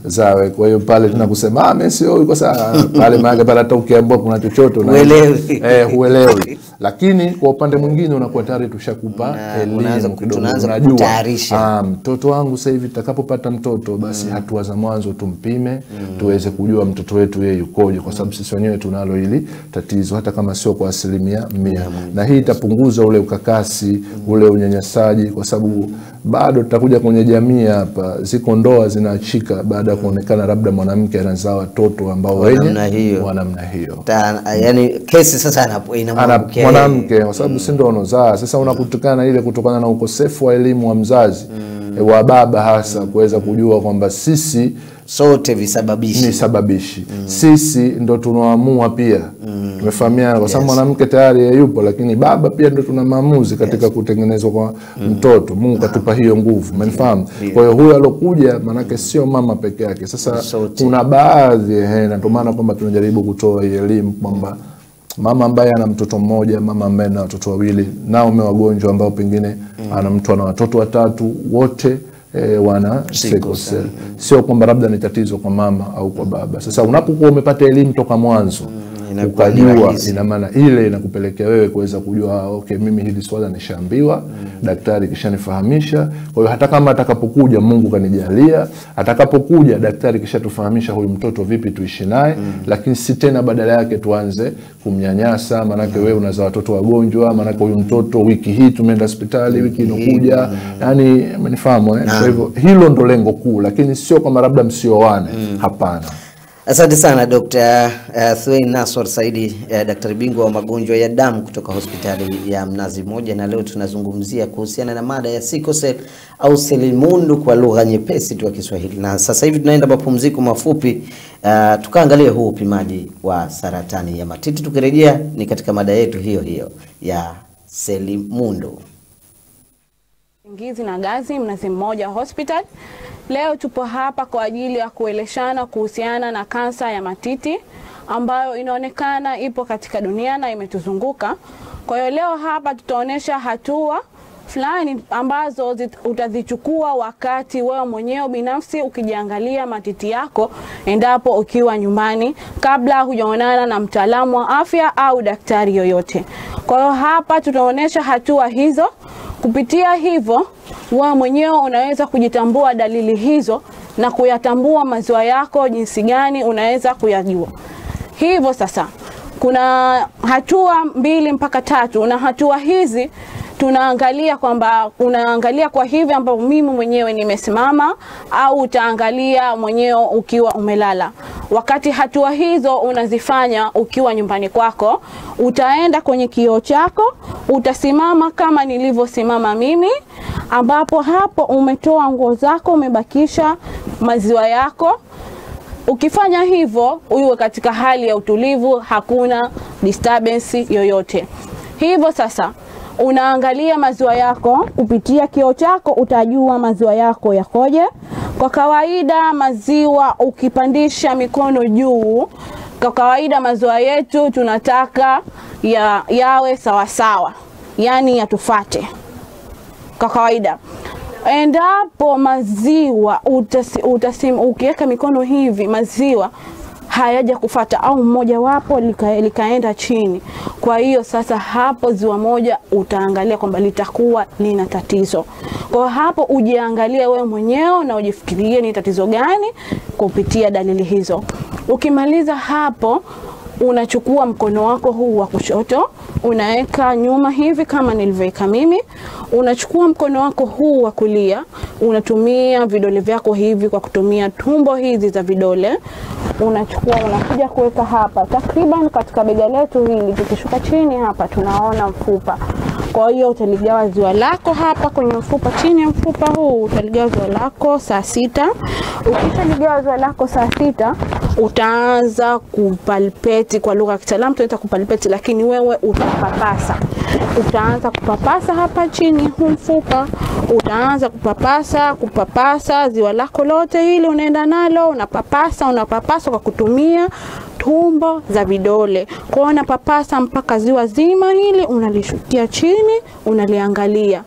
zawe. Kwa hiyo pale tunakusema mimi sio yuko sawa pale, maana pale hata ukiambiwa kuna chochote huelewi. Lakini kwa upande mwingine unakuwa tayari tushakupa elimu kidogo, unajua mtoto wangu sasa hivi tutakapopata mtoto basi hatua za mwanzo tumpime, tuweze kujua mtoto wetu yeye yukoje, kwa sababu sisi wenyewe tunalo hili tatizo hata kama sio kwa 100%. Na hii itapunguza ule ukakasi, ule unyanyasaji, kwa sababu bado tutakuja kwenye jamii hapa ziko ndoa zinaachika baada ya kuonekana labda mwanamke anazaa watoto ambao wenye namna hiyo. Yani kesi sasa inamwangukia mwanamke kwa sababu si ndio anozaa. Sasa unakutukana ile kutokana na ukosefu wa elimu wa mzazi wa baba hasa kuweza kujua kwamba sisi sote visababishi ni sababishi. Sisi ndo tunaamua pia. Tumefahamiana kwa sababu mwanamke tayari yupo, lakini baba pia ndo tuna maamuzi katika kutengenezwa kwa mtoto. Mungu katupa hiyo nguvu. Umenifahamu? Kwa hiyo huyo alokuja manake sio mama peke yake. Sasa kuna baadhi na ndio maana kwamba tunajaribu kutoa elimu kwamba mama ambaye ana mtoto mmoja, mama ambaye ana watoto wawili, nao wagonjwa ambao pengine ana mtu ana watoto watatu, wote wana sickle cell. Sio kwamba labda ni tatizo kwa mama au kwa baba. Sasa unapokuwa umepata elimu toka mwanzo ukajua, ina maana ile inakupelekea wewe kuweza kujua okay, mimi hili swala nishaambiwa, daktari kishanifahamisha. Kwa hiyo hata kama atakapokuja Mungu kanijalia, atakapokuja daktari kishatufahamisha huyu mtoto vipi tuishi naye, lakini si tena badala yake tuanze kumnyanyasa. Manake wewe unazaa watoto wagonjwa, manake huyu mtoto wiki hii tumeenda hospitali, wiki inokuja, yani umenifahamu Kwa hivyo hilo ndo lengo kuu, lakini sio kama labda msioane, hapana. Asante sana Dr. Thuwain Nasor Saidi, daktari bingwa wa magonjwa ya damu kutoka hospitali ya Mnazi Mmoja, na leo tunazungumzia kuhusiana na mada ya sickle cell au selimundu kwa lugha nyepesi tu ya Kiswahili. Na sasa hivi tunaenda mapumziko mafupi, tukaangalia huu upimaji wa saratani ya matiti. Tukirejea ni katika mada yetu hiyo ya selimundu. Ngizi na Gazi, Mnazi Mmoja Hospital. Leo tupo hapa kwa ajili ya kueleshana kuhusiana na kansa ya matiti ambayo inaonekana ipo katika dunia na imetuzunguka. Kwa hiyo leo hapa tutaonesha hatua fulani ambazo utazichukua wakati wewe mwenyewe binafsi ukijiangalia matiti yako endapo ukiwa nyumbani, kabla hujaonana na mtaalamu wa afya au daktari yoyote. Kwa hiyo hapa tutaonesha hatua hizo. Kupitia hivyo wewe mwenyewe unaweza kujitambua dalili hizo na kuyatambua maziwa yako jinsi gani unaweza kuyajua. Hivyo sasa kuna hatua 2 mpaka 3, na hatua hizi tunaangalia kwamba unaangalia kwa hivi ambapo mimi mwenyewe nimesimama au utaangalia mwenyewe ukiwa umelala. Wakati hatua hizo unazifanya ukiwa nyumbani kwako, utaenda kwenye kioo chako, utasimama kama nilivyosimama mimi, ambapo hapo umetoa nguo zako, umebakisha maziwa yako. Ukifanya hivyo uwe katika hali ya utulivu, hakuna disturbance yoyote. Hivyo sasa unaangalia maziwa yako kupitia kioo chako, utajua maziwa yako yakoje. Kwa kawaida maziwa ukipandisha mikono juu, kwa kawaida maziwa yetu tunataka yawe sawa sawa, yani yatufate kwa kawaida. Endapo maziwa ukiweka mikono hivi, maziwa hayaja kufata au mmoja wapo likaenda chini, kwa hiyo sasa hapo ziwa moja utaangalia kwamba litakuwa lina tatizo. Kwa hapo ujiangalie wewe mwenyewe na ujifikirie ni tatizo gani kupitia dalili hizo. Ukimaliza hapo, unachukua mkono wako huu wa kushoto, unaweka nyuma hivi kama nilivyoweka mimi. Unachukua mkono wako huu wa kulia, unatumia vidole vyako hivi kwa kutumia tumbo hizi za vidole. Unakuja kuweka hapa takriban katika bega letu hili. Tukishuka chini hapa tunaona mfupa. Kwa hiyo utaligawa ziwa lako hapa kwenye mfupa, chini ya mfupa huu utaligawa ziwa lako saa 6. Ukishaligawa ziwa lako saa 6, utaanza kupalpeti. Kwa lugha ya kitaalamu tunaita kupalpeti, lakini wewe utapapasa. Utaanza kupapasa hapa chini huu mfupa. Utaanza kupapasa ziwa lako lote hili, unaenda nalo unapapasa kwa kutumia tumbo za vidole. Kwa unapapasa mpaka ziwa zima hili unalishukia chini, unaliangalia.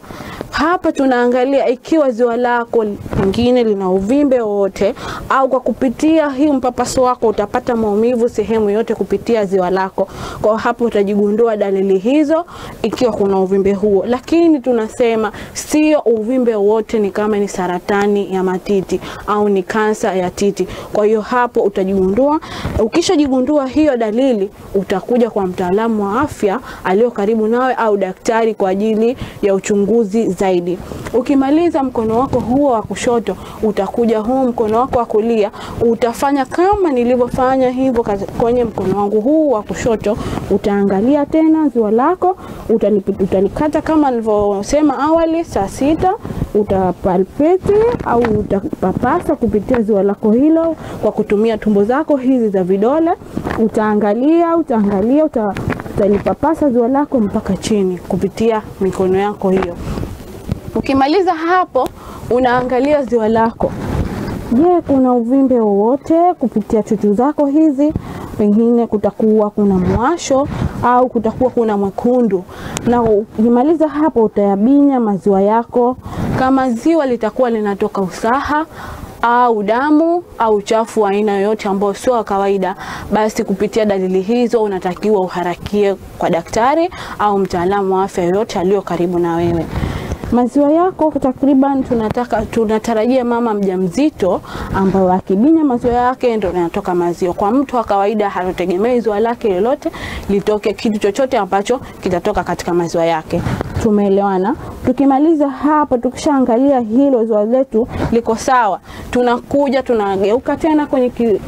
Hapa tunaangalia ikiwa ziwa lako pengine lina uvimbe wote, au kwa kupitia hii mpapaso wako utapata maumivu sehemu yote kupitia ziwa lako. Kwa hapo utajigundua dalili hizo ikiwa kuna uvimbe huo. Lakini tunasema sio uvimbe wote ni kama ni saratani ya matiti au ni kansa ya titi. Kwa hiyo hapo utajigundua. Ukishajigundua hiyo dalili, utakuja kwa mtaalamu wa afya aliyo karibu nawe au daktari kwa ajili ya uchunguzi zaidi. Ukimaliza mkono wako huo wa kushoto, utakuja huu mkono wako wa kulia, utafanya kama nilivyofanya hivyo kwenye mkono wangu huu wa kushoto. Utaangalia tena ziwa lako, utalikata kama nilivyosema awali saa 6. Utapalpeti au utapapasa kupitia ziwa lako hilo kwa kutumia tumbo zako hizi za vidole. Utalipapasa ziwa lako mpaka chini kupitia mikono yako hiyo. Ukimaliza hapo, unaangalia ziwa lako. Je, kuna uvimbe wowote kupitia chuchu zako hizi? Pengine kutakuwa kuna mwasho au kutakuwa kuna mwekundu. Na ukimaliza hapo, utayabinya maziwa yako. Kama ziwa litakuwa linatoka usaha au damu au uchafu wa aina yoyote ambao sio kawaida, basi kupitia dalili hizo unatakiwa uharakie kwa daktari au mtaalamu wa afya yoyote aliyo karibu na wewe. Maziwa yako takriban tunatarajia mama mjamzito ambaye akibinya maziwa yake ndio yanatoka maziwa. Kwa mtu wa kawaida hatotegemei ziwa lake lolote litoke kitu chochote ambacho kitatoka katika maziwa yake. Tumeelewana? Tukimaliza hapa, tukishaangalia hilo ziwa letu liko sawa, tunakuja tunageuka tena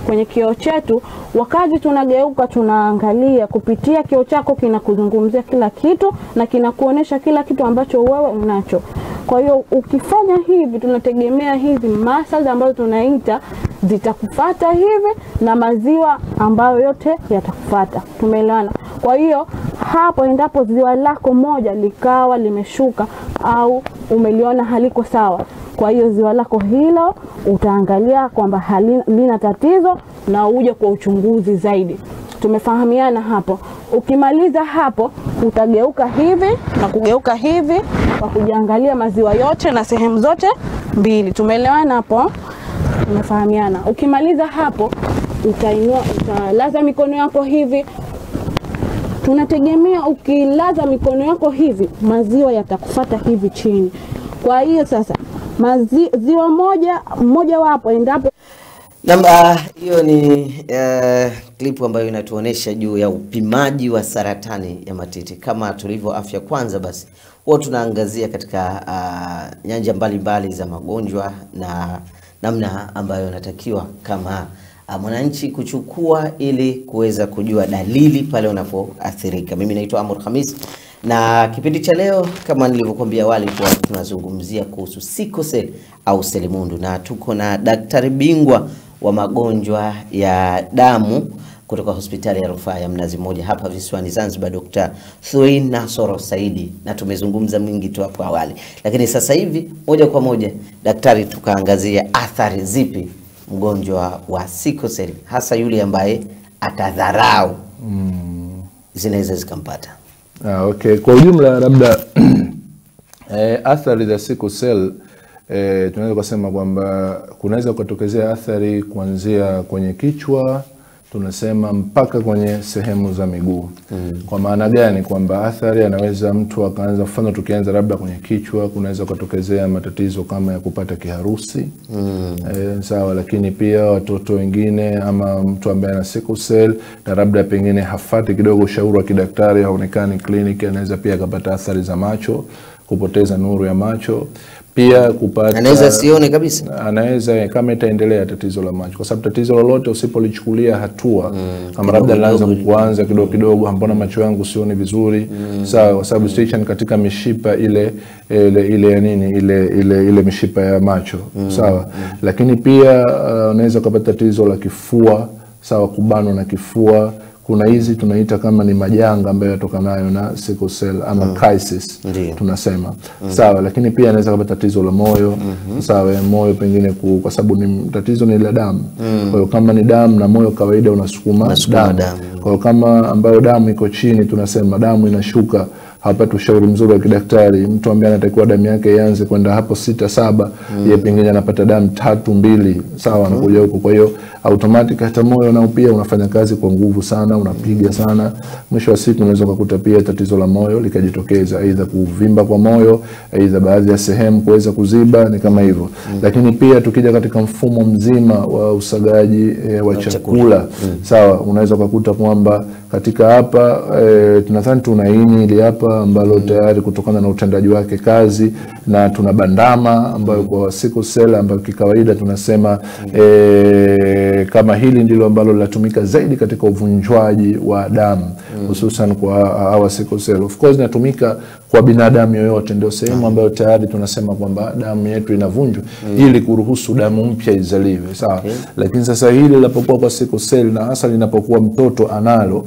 kwenye kioo chetu. Wakati tunageuka, tunaangalia kupitia kioo chako, kinakuzungumzia kila kitu na kinakuonesha kila kitu ambacho wewe unacho. Kwa hiyo ukifanya hivi, tunategemea hizi masa ambazo tunaita zitakufuata hivi na maziwa ambayo yote yatakufuata. Tumeelewana? Kwa hiyo hapo, endapo ziwa lako moja likawa limeshuka au umeliona haliko sawa, kwa hiyo ziwa lako hilo utaangalia kwamba halina tatizo na uje kwa uchunguzi zaidi. Tumefahamiana hapo? Ukimaliza hapo, utageuka hivi na kugeuka hivi kwa kujiangalia maziwa yote na sehemu zote mbili. Tumeelewana hapo? Tumefahamiana. Ukimaliza hapo, utalaza mikono yako hivi. Tunategemea ukilaza mikono yako hivi, maziwa yatakufuata hivi chini. Kwa hiyo sasa ziwa moja wapo endapo hiyo ni klipu ambayo inatuonesha juu ya upimaji wa saratani ya matiti. Kama tulivyo Afya Kwanza, basi huwa tunaangazia katika nyanja mbalimbali za magonjwa na namna ambayo natakiwa kama mwananchi kuchukua ili kuweza kujua dalili pale unapoathirika. Mimi naitwa Amur Khamis, na kipindi cha leo kama nilivyokuambia awali kwa tunazungumzia kuhusu sickle cell au selimundu, na tuko na daktari bingwa wa magonjwa ya damu kutoka hospitali ya rufaa ya Mnazi Mmoja hapa visiwani Zanzibar, Dr. Thuwain Nasoro Saidi, na tumezungumza mingi tu hapo awali. Lakini sasa hivi moja kwa moja daktari, tukaangazia athari zipi mgonjwa wa sickle cell, hasa yule ambaye atadharau zinaweza zikampata. Okay, kwa ujumla labda athari za sickle cell tunaweza kusema kwamba kunaweza kutokezea athari kuanzia kwenye kichwa, tunasema mpaka kwenye sehemu za miguu. Kwa maana gani? Kwamba athari anaweza mtu akaanza, mfano tukianza labda kwenye kichwa, kunaweza kutokezea matatizo kama ya kupata kiharusi. Sawa, lakini pia watoto wengine ama mtu ambaye ana sickle cell na labda pengine hafati kidogo ushauri wa kidaktari, haonekani kliniki, anaweza pia akapata athari za macho, kupoteza nuru ya macho. Pia kupata, anaweza sione kabisa, anaweza kama itaendelea tatizo la macho, kwa sababu tatizo lolote usipolichukulia hatua kama labda laanza kuanza kidogo kidogo, mbona macho yangu sioni vizuri, sawa, kwa sababu station katika mishipa ile mishipa ya macho, sawa. Lakini pia unaweza kupata tatizo la kifua, sawa, kubanwa na kifua. Kuna hizi tunaita kama ni majanga ambayo yatokanayo na sickle cell ama crisis tunasema, sawa. Lakini pia anaweza kupata tatizo la moyo, sawa, moyo pengine kwa sababu ni tatizo ni la damu. Kwa hiyo kama ni damu na moyo kawaida unasukuma damu. Kwa hiyo kama ambayo damu iko chini, tunasema damu inashuka, hapati ushauri mzuri wa kidaktari, mtu ambaye anatakiwa damu yake ianze kwenda hapo 6-7, yeye pengine anapata damu 3-2, sawa, anakuja huko. Kwa hiyo automatic hata moyo nao pia unafanya kazi kwa nguvu sana, unapiga sana. Mwisho wa siku unaweza kukuta pia tatizo la moyo likajitokeza, aidha kuvimba kwa moyo, aidha baadhi ya sehemu kuweza kuziba, ni kama hivyo. Lakini pia tukija katika mfumo mzima wa usagaji wa chakula, sawa, unaweza kukuta kwamba katika hapa tunadhani tuna ini ili hapa ambalo tayari kutokana na utendaji wake kazi, na tuna bandama ambayo kwa sickle cell ambayo kikawaida tunasema kama hili ndilo ambalo linatumika zaidi katika uvunjwaji wa damu, hususan kwa hawa sickle cell. Of course inatumika kwa binadamu yoyote, ndio sehemu ambayo tayari tunasema kwamba damu yetu inavunjwa ili kuruhusu damu mpya izaliwe, sawa. Lakini sasa hili linapokuwa kwa sickle cell, na hasa linapokuwa mtoto analo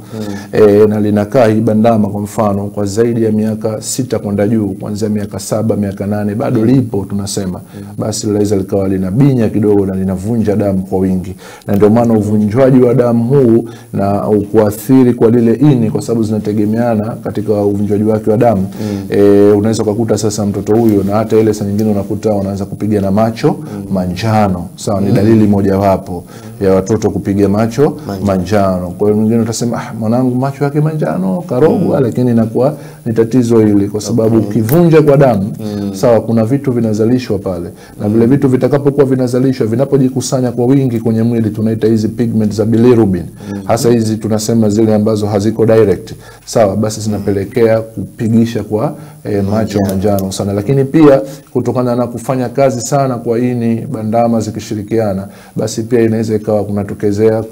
na linakaa hii bandama kwa mfano kwa zaidi ya miaka 6 kwenda juu, kuanzia miaka 7, miaka 8 bado lipo tunasema, basi laweza likawa linabinya kidogo na linavunja damu kwa wingi. Na ndio maana uvunjwaji wa damu huu na kuathiri kwa lile ini, kwa sababu zinategemeana katika uvunjwaji wake wa damu, unaweza kukuta sasa mtoto huyo, na hata ile saa nyingine unakuta wanaanza kupiga na macho manjano, sawa. Ni dalili moja wapo ya watoto kupiga macho manjano. Kwa hiyo mwingine utasema mwanangu macho yake manjano karogwa, lakini inakuwa ni tatizo hili kwa sababu ukivunja kwa damu, sawa, kuna vitu vinazalishwa pale, na vile vitu vitakapokuwa vinazalishwa, vinapojikusanya kwa wingi kwenye mwili, tunaita hizi pigment za bilirubin, hasa hizi tunasema zile ambazo haziko direct, sawa, basi zinapelekea kupigisha kwa macho manjano sana. Lakini pia kutokana na kufanya kazi sana kwa ini bandama zikishirikiana, basi pia inaweza ikawa kunatokezea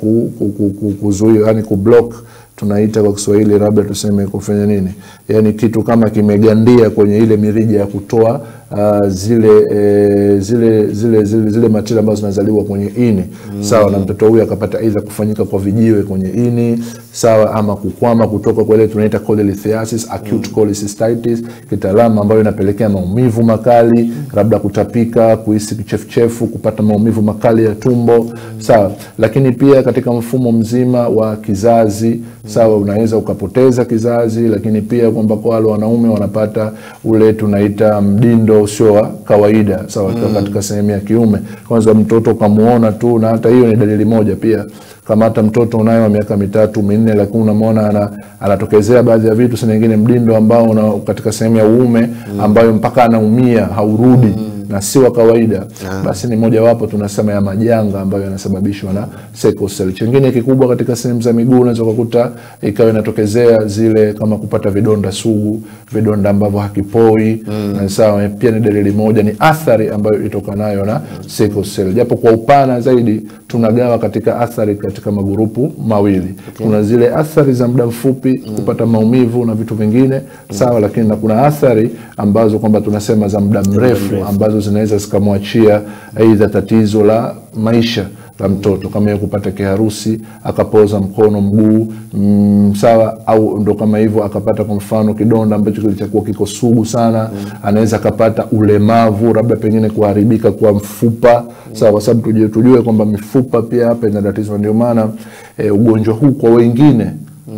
kuzuia, yani kublock, tunaita kwa Kiswahili labda tuseme kufanya nini, yani kitu kama kimegandia kwenye ile mirija ya kutoa zile matira ambazo zinazaliwa kwenye ini, sawa. Na mtoto huyu akapata aidha kufanyika kwa vijiwe kwenye ini, sawa, ama kukwama kutoka kwa ile tunaita cholelithiasis, acute cholecystitis kitaalamu, ambayo inapelekea maumivu makali, labda kutapika, kuhisi kichefuchefu, kupata maumivu makali ya tumbo, sawa. Lakini pia katika mfumo mzima wa kizazi, sawa, unaweza ukapoteza kizazi. Lakini pia kwamba kwa wale wanaume wanapata ule tunaita mdindo usio kawaida, sawa, katika sehemu ya kiume. Kwanza mtoto kamuona tu, na hata hiyo ni dalili moja pia, kama hata mtoto unayo miaka 3-4, lakini unamwona anatokezea baadhi ya vitu sana, nyingine mdindo ambao katika sehemu ya uume ambayo mpaka anaumia haurudi na si wa kawaida, basi ni moja wapo tunasema ya majanga ambayo yanasababishwa na sickle cell. Chingine kikubwa katika sehemu za miguu, unaweza kukuta ikawa inatokezea zile kama kupata vidonda sugu, vidonda ambavyo hakipoi, na sawa, pia ni dalili moja, ni athari ambayo itokanayo na sickle cell. Japo kwa upana zaidi tunagawa katika athari katika magrupu mawili. Kuna zile athari za muda mfupi, kupata maumivu na vitu vingine, sawa, lakini na kuna athari ambazo kwamba tunasema za muda mrefu, ambazo zinaweza zikamwachia aidha tatizo la maisha la mtoto, kama yeye kupata kiharusi, akapoza mkono, mguu, sawa, au ndo kama hivyo akapata kwa mfano kidonda ambacho kilichokuwa kiko sugu sana, anaweza akapata ulemavu, labda pengine kuharibika kwa mfupa, sawa, kwa sababu tujue kwamba mifupa pia hapa ina tatizo. Ndio maana ugonjwa huu kwa wengine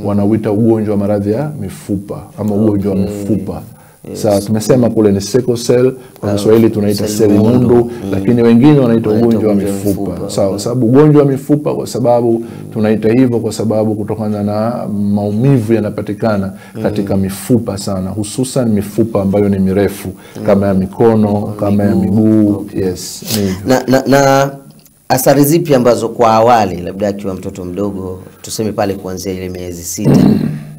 wanauita ugonjwa wa maradhi ya mifupa ama ugonjwa wa mifupa, Sawa, tumesema kule ni sickle cell, kwa Kiswahili tunaita selimundu, lakini wengine wanaita ugonjwa wa mifupa. Sawa, sababu ugonjwa wa mifupa, kwa sababu tunaita hivyo kwa sababu kutokana na maumivu yanapatikana katika mifupa sana, hususan mifupa ambayo ni mirefu kama ya mikono, kama ya miguu. Yes, na athari zipi ambazo kwa awali labda akiwa mtoto mdogo, tuseme pale kuanzia ile miezi 6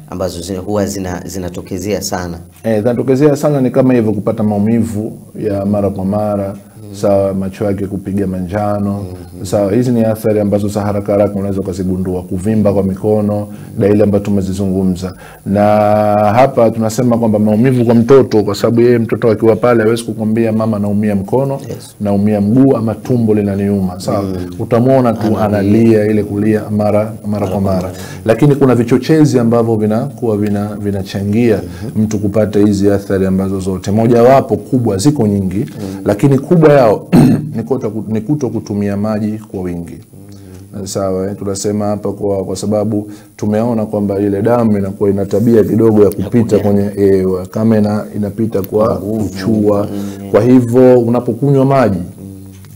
ambazo huwa zinatokezea sana? Zinatokezea sana ni kama hivyo, kupata maumivu ya mara kwa mara, sawa, macho yake kupiga manjano, sawa. Hizi ni athari ambazo za haraka haraka unaweza kuzigundua. Kuvimba kwa mikono, dalili ambazo tumezizungumza. Na hapa tunasema kwamba maumivu kwa mtoto, kwa sababu yeye mtoto akiwa pale hawezi kukwambia mama naumia mkono, naumia mguu ama tumbo linaniuma, sawa. Utamuona tu analia, ile kulia mara kwa mara. Lakini kuna vichochezi ambavyo vinakuwa vinachangia mtu kupata hizi athari ambazo zote. Moja wapo kubwa, ziko nyingi, lakini kubwa yao ni kuto kutumia maji kwa wingi. Sawa, tunasema hapa kwa sababu tumeona kwamba ile damu inakuwa ina tabia kidogo ya kupita kwenye kama inapita kwa kuchua. Kwa hivyo unapokunywa maji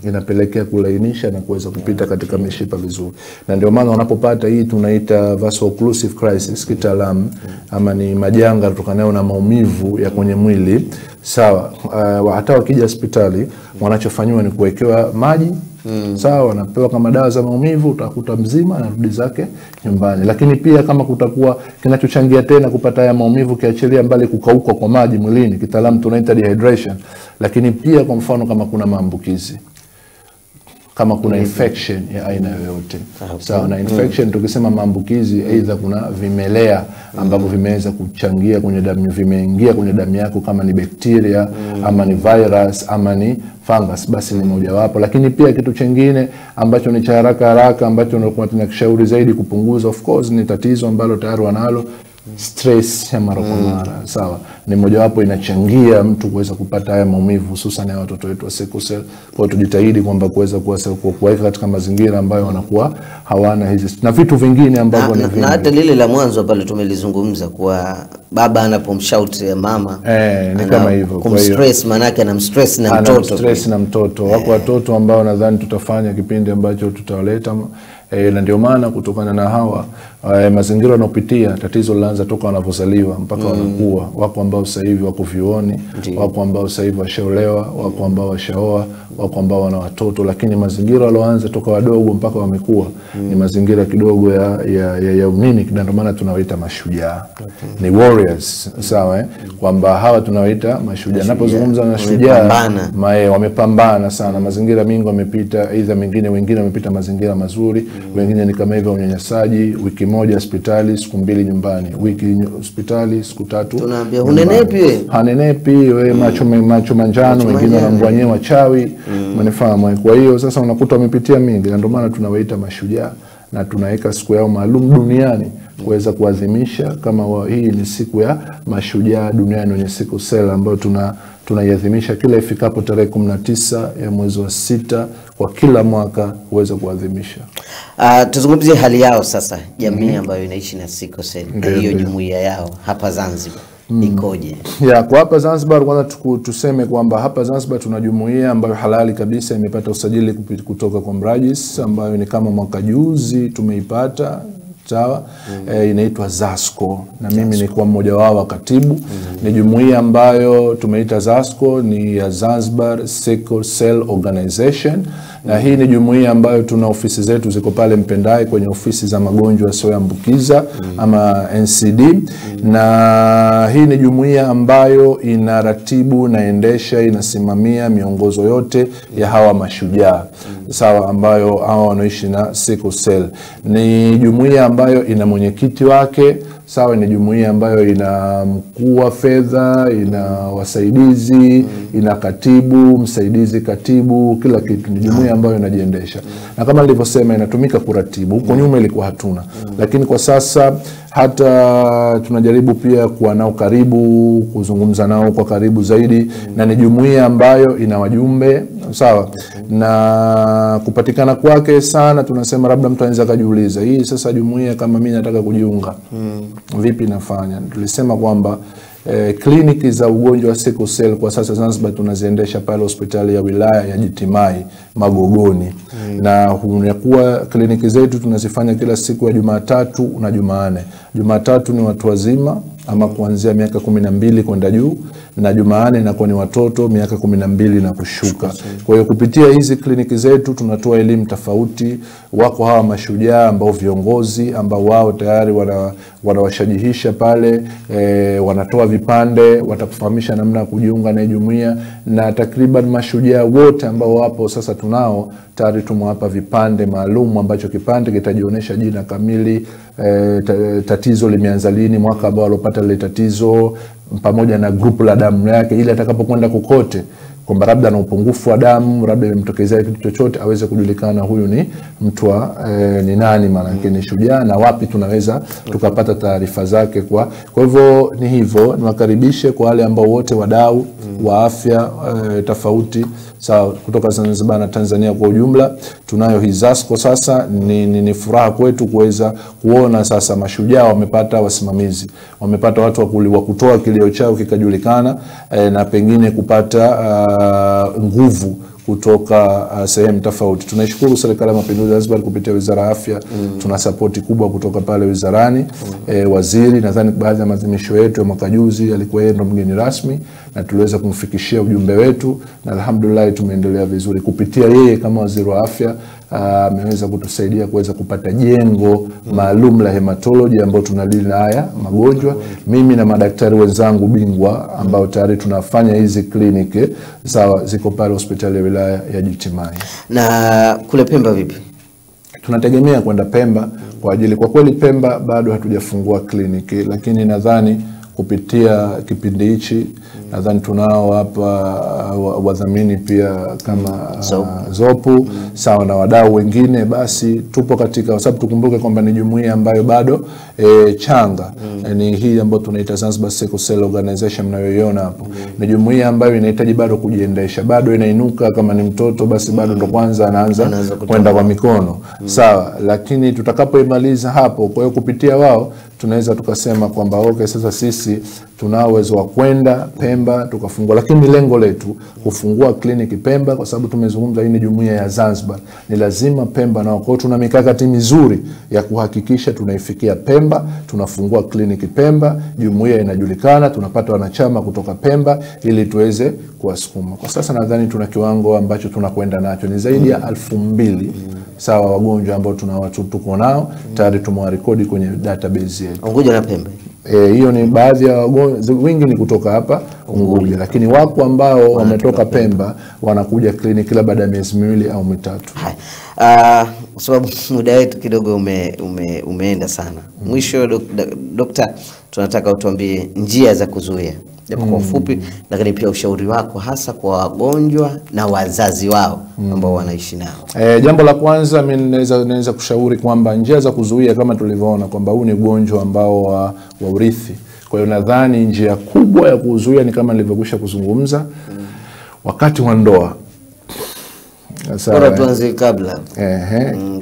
inapelekea kulainisha na kuweza kupita katika mishipa vizuri. Na ndio maana unapopata hii tunaita vaso-occlusive crisis kitaalamu, ama ni majanga kutokana na maumivu ya kwenye mwili, sawa. Hata wakija hospitali wanachofanywa ni kuwekewa maji, sawa, wanapewa kama dawa za maumivu, utakuta mzima na rudi zake nyumbani. Lakini pia kama kutakuwa kinachochangia tena kupata haya maumivu, kiachilia mbali kukauka kwa maji mwilini, kitaalamu tunaita dehydration, lakini pia kwa mfano kama kuna maambukizi, kama kuna infection ya aina yoyote. Sawa, na infection tukisema maambukizi, aidha kuna vimelea ambavyo vimeweza kuchangia kwenye damu, vimeingia kwenye damu yako, kama ni bacteria ama ni virus ama ni fungus, basi ni moja wapo. Lakini pia kitu kingine ambacho ni cha haraka ambacho tunakishauri zaidi kupunguza, of course, ni tatizo ambalo tayari wanalo, stress ya mara kwa mara, sawa. Ni moja wapo inachangia mtu kuweza kupata haya maumivu, hususan ya watoto wetu wa sickle cell. Kwa hiyo tujitahidi kwamba kuweza kuweka katika mazingira ambayo wanakuwa hawana hizi na vitu vingine ambavyo ni vingi. Na hata lile la mwanzo pale tumelizungumza kwa baba anapomshout mama, ni kama hivyo, kwa stress, maana yake ana stress na mtoto. Stress na mtoto. Wako watoto ambao nadhani tutafanya kipindi ambacho tutawaleta, na ndio maana kutokana na hawa mazingira wanaopitia, tatizo linaanza toka wanapozaliwa mpaka wanakuwa. Wako ambao sasa hivi wako vioni, wako ambao sasa hivi washaolewa, wako ambao washaoa, wako ambao wana watoto, lakini mazingira walioanza toka wadogo mpaka wamekuwa ni mazingira kidogo ya umini. Ndio maana tunawaita mashujaa, ni warriors, sawa, kwamba hawa tunawaita mashujaa. Napozungumza na shujaa, wamepambana sana, mazingira mingi wamepita, aidha wengine wamepita mazingira mazuri, wengine ni kama hivyo unyanyasaji, wiki moja hospitali, siku 2 nyumbani, wiki hospitali, siku 3. Tunaambia hanenepi wewe, macho manjano, wengine wanambwanyewa chawi, mnifahamu. Kwa hiyo sasa unakuta wamepitia mingi, na ndio maana tunawaita mashujaa, na tunaweka siku yao maalum duniani kuweza kuadhimisha kama hii ni siku ya mashujaa duniani wenye sickle cell, ambayo tunaiadhimisha kila ifikapo tarehe 19 ya mwezi wa 6 kwa kila mwaka kuweza kuadhimisha. Tuzungumzie hali yao sasa, jamii ambayo inaishi na sickle cell, na hiyo jumuiya yao hapa Zanzibar ikoje? Kwa hapa Zanzibar, kwanza tuseme kwamba hapa Zanzibar tuna jumuiya ambayo halali kabisa imepata usajili kutoka kwa Mrajis, ambayo ni kama mwaka juzi tumeipata, sawa. Inaitwa ZASCO, na mimi ni kwa mmoja wao wa katibu. Ni jumuiya ambayo tumeita ZASCO, ni ya Zanzibar Sickle Cell Organization, na hii ni jumuiya ambayo tuna ofisi zetu ziko pale Mpendai kwenye ofisi za magonjwa yasiyoambukiza ama NCD, na hii ni jumuiya ambayo inaratibu, inaendesha, inasimamia miongozo yote ya hawa mashujaa, sawa, ambayo hawa wanaishi na sickle cell. Ni jumuiya ambayo ina mwenyekiti wake, sawa. Ni jumuiya ambayo ina mkuu wa fedha, ina wasaidizi, ina katibu, msaidizi katibu, kila kitu. Ni jumuiya ambayo inajiendesha, na kama nilivyosema inatumika kuratibu. Huko nyuma ilikuwa hatuna, lakini kwa sasa hata tunajaribu pia kuwa nao karibu, kuzungumza nao kwa karibu zaidi, na ni jumuiya ambayo ina wajumbe, sawa. Na kupatikana kwake sana, tunasema labda mtu anaweza kujiuliza, hii sasa jumuiya kama mimi nataka kujiunga, vipi nafanya? Tulisema kwamba kliniki za ugonjwa wa sickle cell kwa sasa Zanzibar tunaziendesha pale hospitali ya wilaya ya Jitimai Magogoni. Na hunakuwa kliniki zetu tunazifanya kila siku ya Jumatatu na Jumanne. Jumatatu ni watu wazima ama kuanzia miaka 12 kwenda juu, na Jumanne inakuwa ni watoto miaka 12 na kushuka. Kwa hiyo kupitia hizi kliniki zetu tunatoa elimu tofauti. Wako hawa mashujaa ambao viongozi ambao wao tayari wanawashajihisha pale, wanatoa vipande, watakufahamisha namna ya kujiunga na jumuiya, na takriban mashujaa wote ambao wapo sasa tunao tayari tumewapa vipande maalum ambacho kipande kitajionyesha jina kamili, tatizo limeanza lini, mwaka ambao alopata ile tatizo, pamoja na grupu la damu yake, ili atakapokwenda kokote kwamba labda na upungufu wa damu, labda imemtokezea kitu chochote, aweze kujulikana huyu ni mtu wa ni nani, maana yake ni shujaa, na wapi tunaweza tukapata taarifa zake. Kwa hivyo ni hivyo, niwakaribishe kwa wale ambao wote wadau wa afya tofauti sawa kutoka Zanzibar na Tanzania kwa ujumla. Tunayo HIZASCO sasa, ni furaha kwetu kuweza kuona sasa mashujaa wamepata wasimamizi, wamepata watu wa kutoa kilio chao kikajulikana, na pengine kupata nguvu kutoka sehemu tofauti. Tunaishukuru serikali ya Mapinduzi Zanzibar kupitia Wizara ya Afya, tuna support kubwa kutoka pale wizarani. Waziri nadhani baadhi ya maadhimisho yetu ya mwaka juzi alikuwa yeye ndo mgeni rasmi, na tuliweza kumfikishia ujumbe wetu, na alhamdulillah tumeendelea vizuri kupitia yeye kama waziri wa afya. Ameweza kutusaidia kuweza kupata jengo maalum la hematology ambao tunadili na haya magonjwa, mimi na madaktari wenzangu bingwa ambao tayari tunafanya hizi kliniki sawa, ziko pale hospitali ya wilaya ya Jitimai. Na kule Pemba vipi? Tunategemea kwenda Pemba kwa ajili, kwa kweli Pemba bado hatujafungua kliniki, lakini nadhani kupitia kipindi hichi nadhani tunao hapa wadhamini pia kama Zopu sawa na wadau wengine, basi tupo katika, kwa sababu tukumbuke kwamba ni jumuiya ambayo bado changa. Ni hii ambayo tunaita Zanzibar Sickle Cell Organization mnayoiona hapo. Ni jumuiya ambayo inahitaji bado kujiendesha, bado inainuka. Kama ni mtoto basi bado ndo kwanza anaanza kwenda kwa mikono sawa, lakini tutakapoimaliza hapo, kwa hiyo kupitia wao tunaweza tukasema kwamba okay, sasa sisi tunao uwezo wa kwenda Pemba tukafungua, lakini lengo letu kufungua kliniki Pemba, kwa sababu tumezungumza hii ni jumuiya ya Zanzibar, ni lazima Pemba na kwa tuna mikakati mizuri ya kuhakikisha tunaifikia Pemba, tunafungua kliniki Pemba, jumuiya inajulikana, tunapata wanachama kutoka Pemba ili tuweze kuwasukuma. Kwa sasa nadhani tuna kiwango ambacho tunakwenda nacho ni zaidi ya 2000 sawa wagonjwa ambao tuko nao tayari tumewarekodi kwenye database yetu. Unguja na Pemba. Hiyo ni baadhi ya wagonjwa, wengi ni kutoka hapa Unguja, lakini wako ambao wametoka Pemba wanakuja kliniki kila baada ya miezi 2 au 3. Kwa sababu muda wetu kidogo umeenda sana. Mwisho Dokta, tunataka utuambie njia za kuzuia japo kwa ufupi, lakini pia ushauri wako hasa kwa wagonjwa na wazazi wao ambao wanaishi nao. Jambo la kwanza mimi naweza kushauri kwamba njia za kuzuia, kama tulivyoona kwamba huu ni ugonjwa ambao wa urithi. Kwa hiyo nadhani njia kubwa ya kuzuia ni kama nilivyokwisha kuzungumza, wakati wa ndoa. Bora tuanze kabla.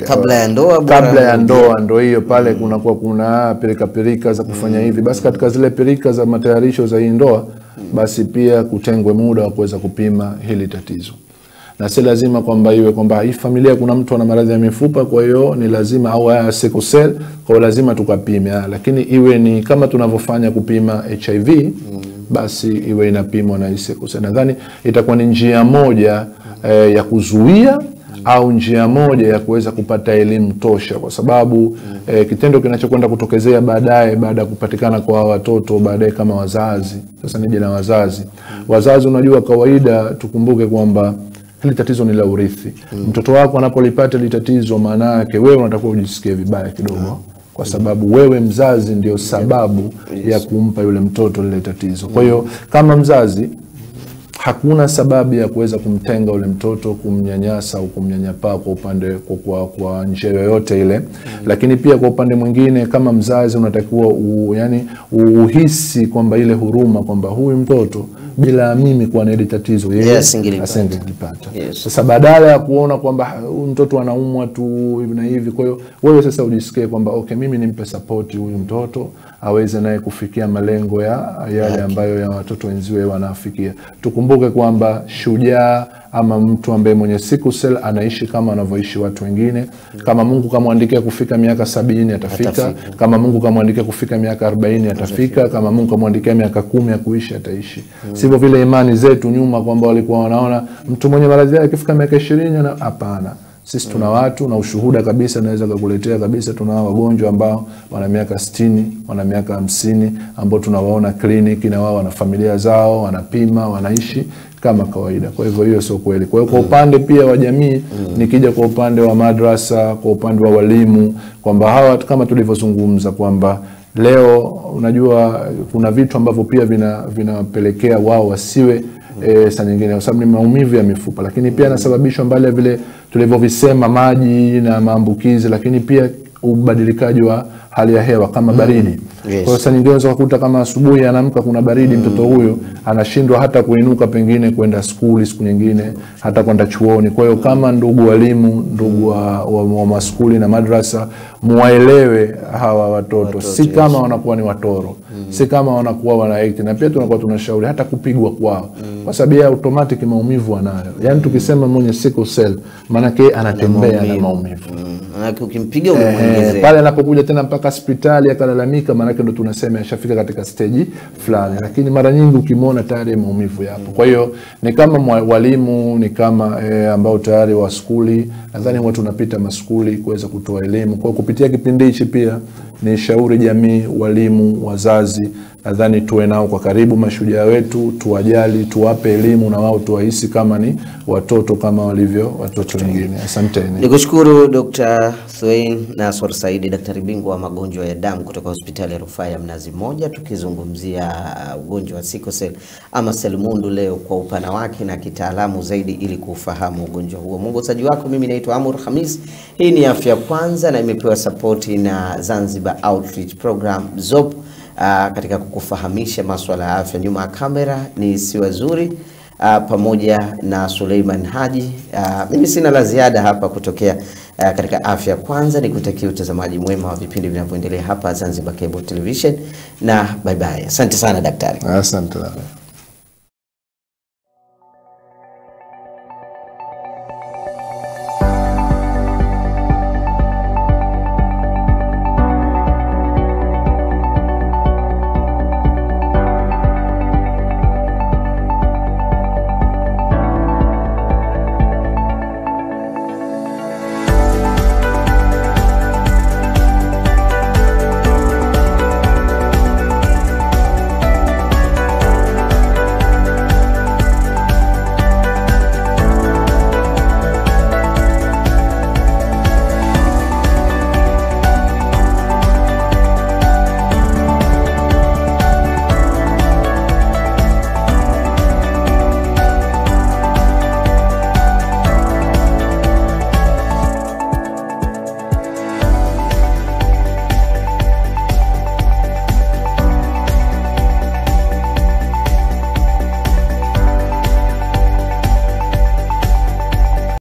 Kabla ya ndoa, kabla ya ndoa ndio hiyo pale kunakuwa kuna pirika za kufanya hivi. Basi katika zile pirika za matayarisho za hii ndoa, basi pia kutengwe muda wa kuweza kupima hili tatizo. Na si lazima kwamba iwe kwamba hii familia kuna mtu ana maradhi ya mifupa kwa hiyo ni lazima, au sickle cell kwa hiyo lazima tukapime, lakini iwe ni kama tunavyofanya kupima HIV, basi iwe inapimwa na sickle cell. Nadhani itakuwa ni njia moja ya kuzuia au njia moja ya kuweza kupata elimu tosha, kwa sababu kitendo kinachokwenda kutokezea baadaye baada ya kupatikana kwa watoto baadaye kama wazazi. Sasa nije na wazazi, unajua kawaida tukumbuke kwamba hili tatizo ni la urithi. Mtoto wako anapolipata hili tatizo, maana yake wewe unatakiwa ujisikie vibaya kidogo, kwa sababu wewe mzazi ndio sababu ya kumpa yule mtoto lile tatizo. Kwa hiyo kama mzazi hakuna sababu ya kuweza kumtenga ule mtoto, kumnyanyasa au kumnyanyapaa kwa upande kwa njia yoyote ile. Lakini pia kwa upande mwingine kama mzazi unatakiwa uhisi kwamba ile huruma kwamba huyu mtoto bila mimi kuwa na ile tatizo yeye asingelipata. Sasa badala ya kuona kwamba huyu mtoto anaumwa tu hivi na hivi, kwa hiyo wewe sasa ujisikie kwamba okay, mimi nimpe support huyu mtoto aweze naye kufikia malengo ya yale ambayo ya watoto wenziwe wanafikia. Tukumbuke kwamba shujaa ama mtu ambaye mwenye sickle cell anaishi kama anavyoishi watu wengine. Kama Mungu kamwandikia kufika miaka 70 atafika. Kama Mungu kamwandikia kufika miaka 40 atafika. Kama Mungu kamwandikia miaka 10 ya kuishi ataishi. Sivyo vile imani zetu nyuma kwamba walikuwa wanaona mtu mwenye maradhi yake akifika miaka 20 na hapana. Sisi tuna watu na ushuhuda kabisa naweza kukuletea kabisa, tuna wagonjwa ambao wana miaka 60, wana miaka 50 ambao tunawaona kliniki na wao wana familia zao, wanapima, wanaishi kama kawaida. Kwa hivyo hiyo sio kweli. Kwa hiyo kwa upande pia wa jamii, nikija kwa upande wa madrasa, kwa upande wa walimu, kwamba hawa kama tulivyozungumza kwamba leo unajua kuna vitu ambavyo pia vinapelekea wao wasiwe saa nyingine kwa sababu ni maumivu ya mifupa, lakini pia yanasababishwa mbali vile tulivyovisema maji na maambukizi, lakini pia ubadilikaji wa hali ya hewa kama baridi. Kwa hiyo saa nyingine unaweza kukuta kama asubuhi anaamka kuna baridi, mtoto huyo anashindwa hata kuinuka pengine kwenda skuli siku nyingine, hata kwenda chuoni. Kwa hiyo kama ndugu walimu, ndugu wa maskuli na madrasa, muwaelewe hawa watoto si kama wanakuwa ni watoro, si kama wanakuwa wanaekti, na pia tunakuwa tunashauri hata kupigwa kwao kwa sababu ya automatic maumivu anayo. Yaani tukisema mwenye sickle cell maana yake anatembea na maumivu. Maana ukimpiga umemwongezea. Pale anapokuja tena mpaka hospitali akalalamika, maana yake ndo tunasema yashafika katika stage fulani, lakini mara nyingi ukimwona tayari maumivu yapo. Kwa hiyo ni kama walimu, ni kama ambao tayari wa skuli, nadhani watu tunapita maskuli kuweza kutoa elimu. Kwa kupitia kipindi hichi pia ni shauri jamii, walimu, wazazi, nadhani tuwe nao kwa karibu mashujaa wetu, tuwajali, tuwape elimu na wao tuwahisi kama ni watoto kama walivyo watoto wengine. Asanteni. Nikushukuru Dr. Thuwain Nasor Said, daktari bingwa wa magonjwa ya damu kutoka hospitali ya Rufaa ya Mnazi Mmoja, tukizungumzia ugonjwa wa sickle cell ama selimundu leo kwa upana wake na kitaalamu zaidi ili kufahamu ugonjwa huo. Mwongozaji wako mimi naitwa Amur Khamis. Hii ni Afya Kwanza na imepewa support na Zanzibar Outreach Program ZOP katika kukufahamisha masuala ya afya. Nyuma ya kamera ni Siwazuri pamoja na Suleiman Haji. Mimi sina la ziada hapa kutokea katika Afya Kwanza. Nikutakia utazamaji mwema wa vipindi vinavyoendelea hapa Zanzibar Cable Television na bye bye. Asante sana daktari. Asante.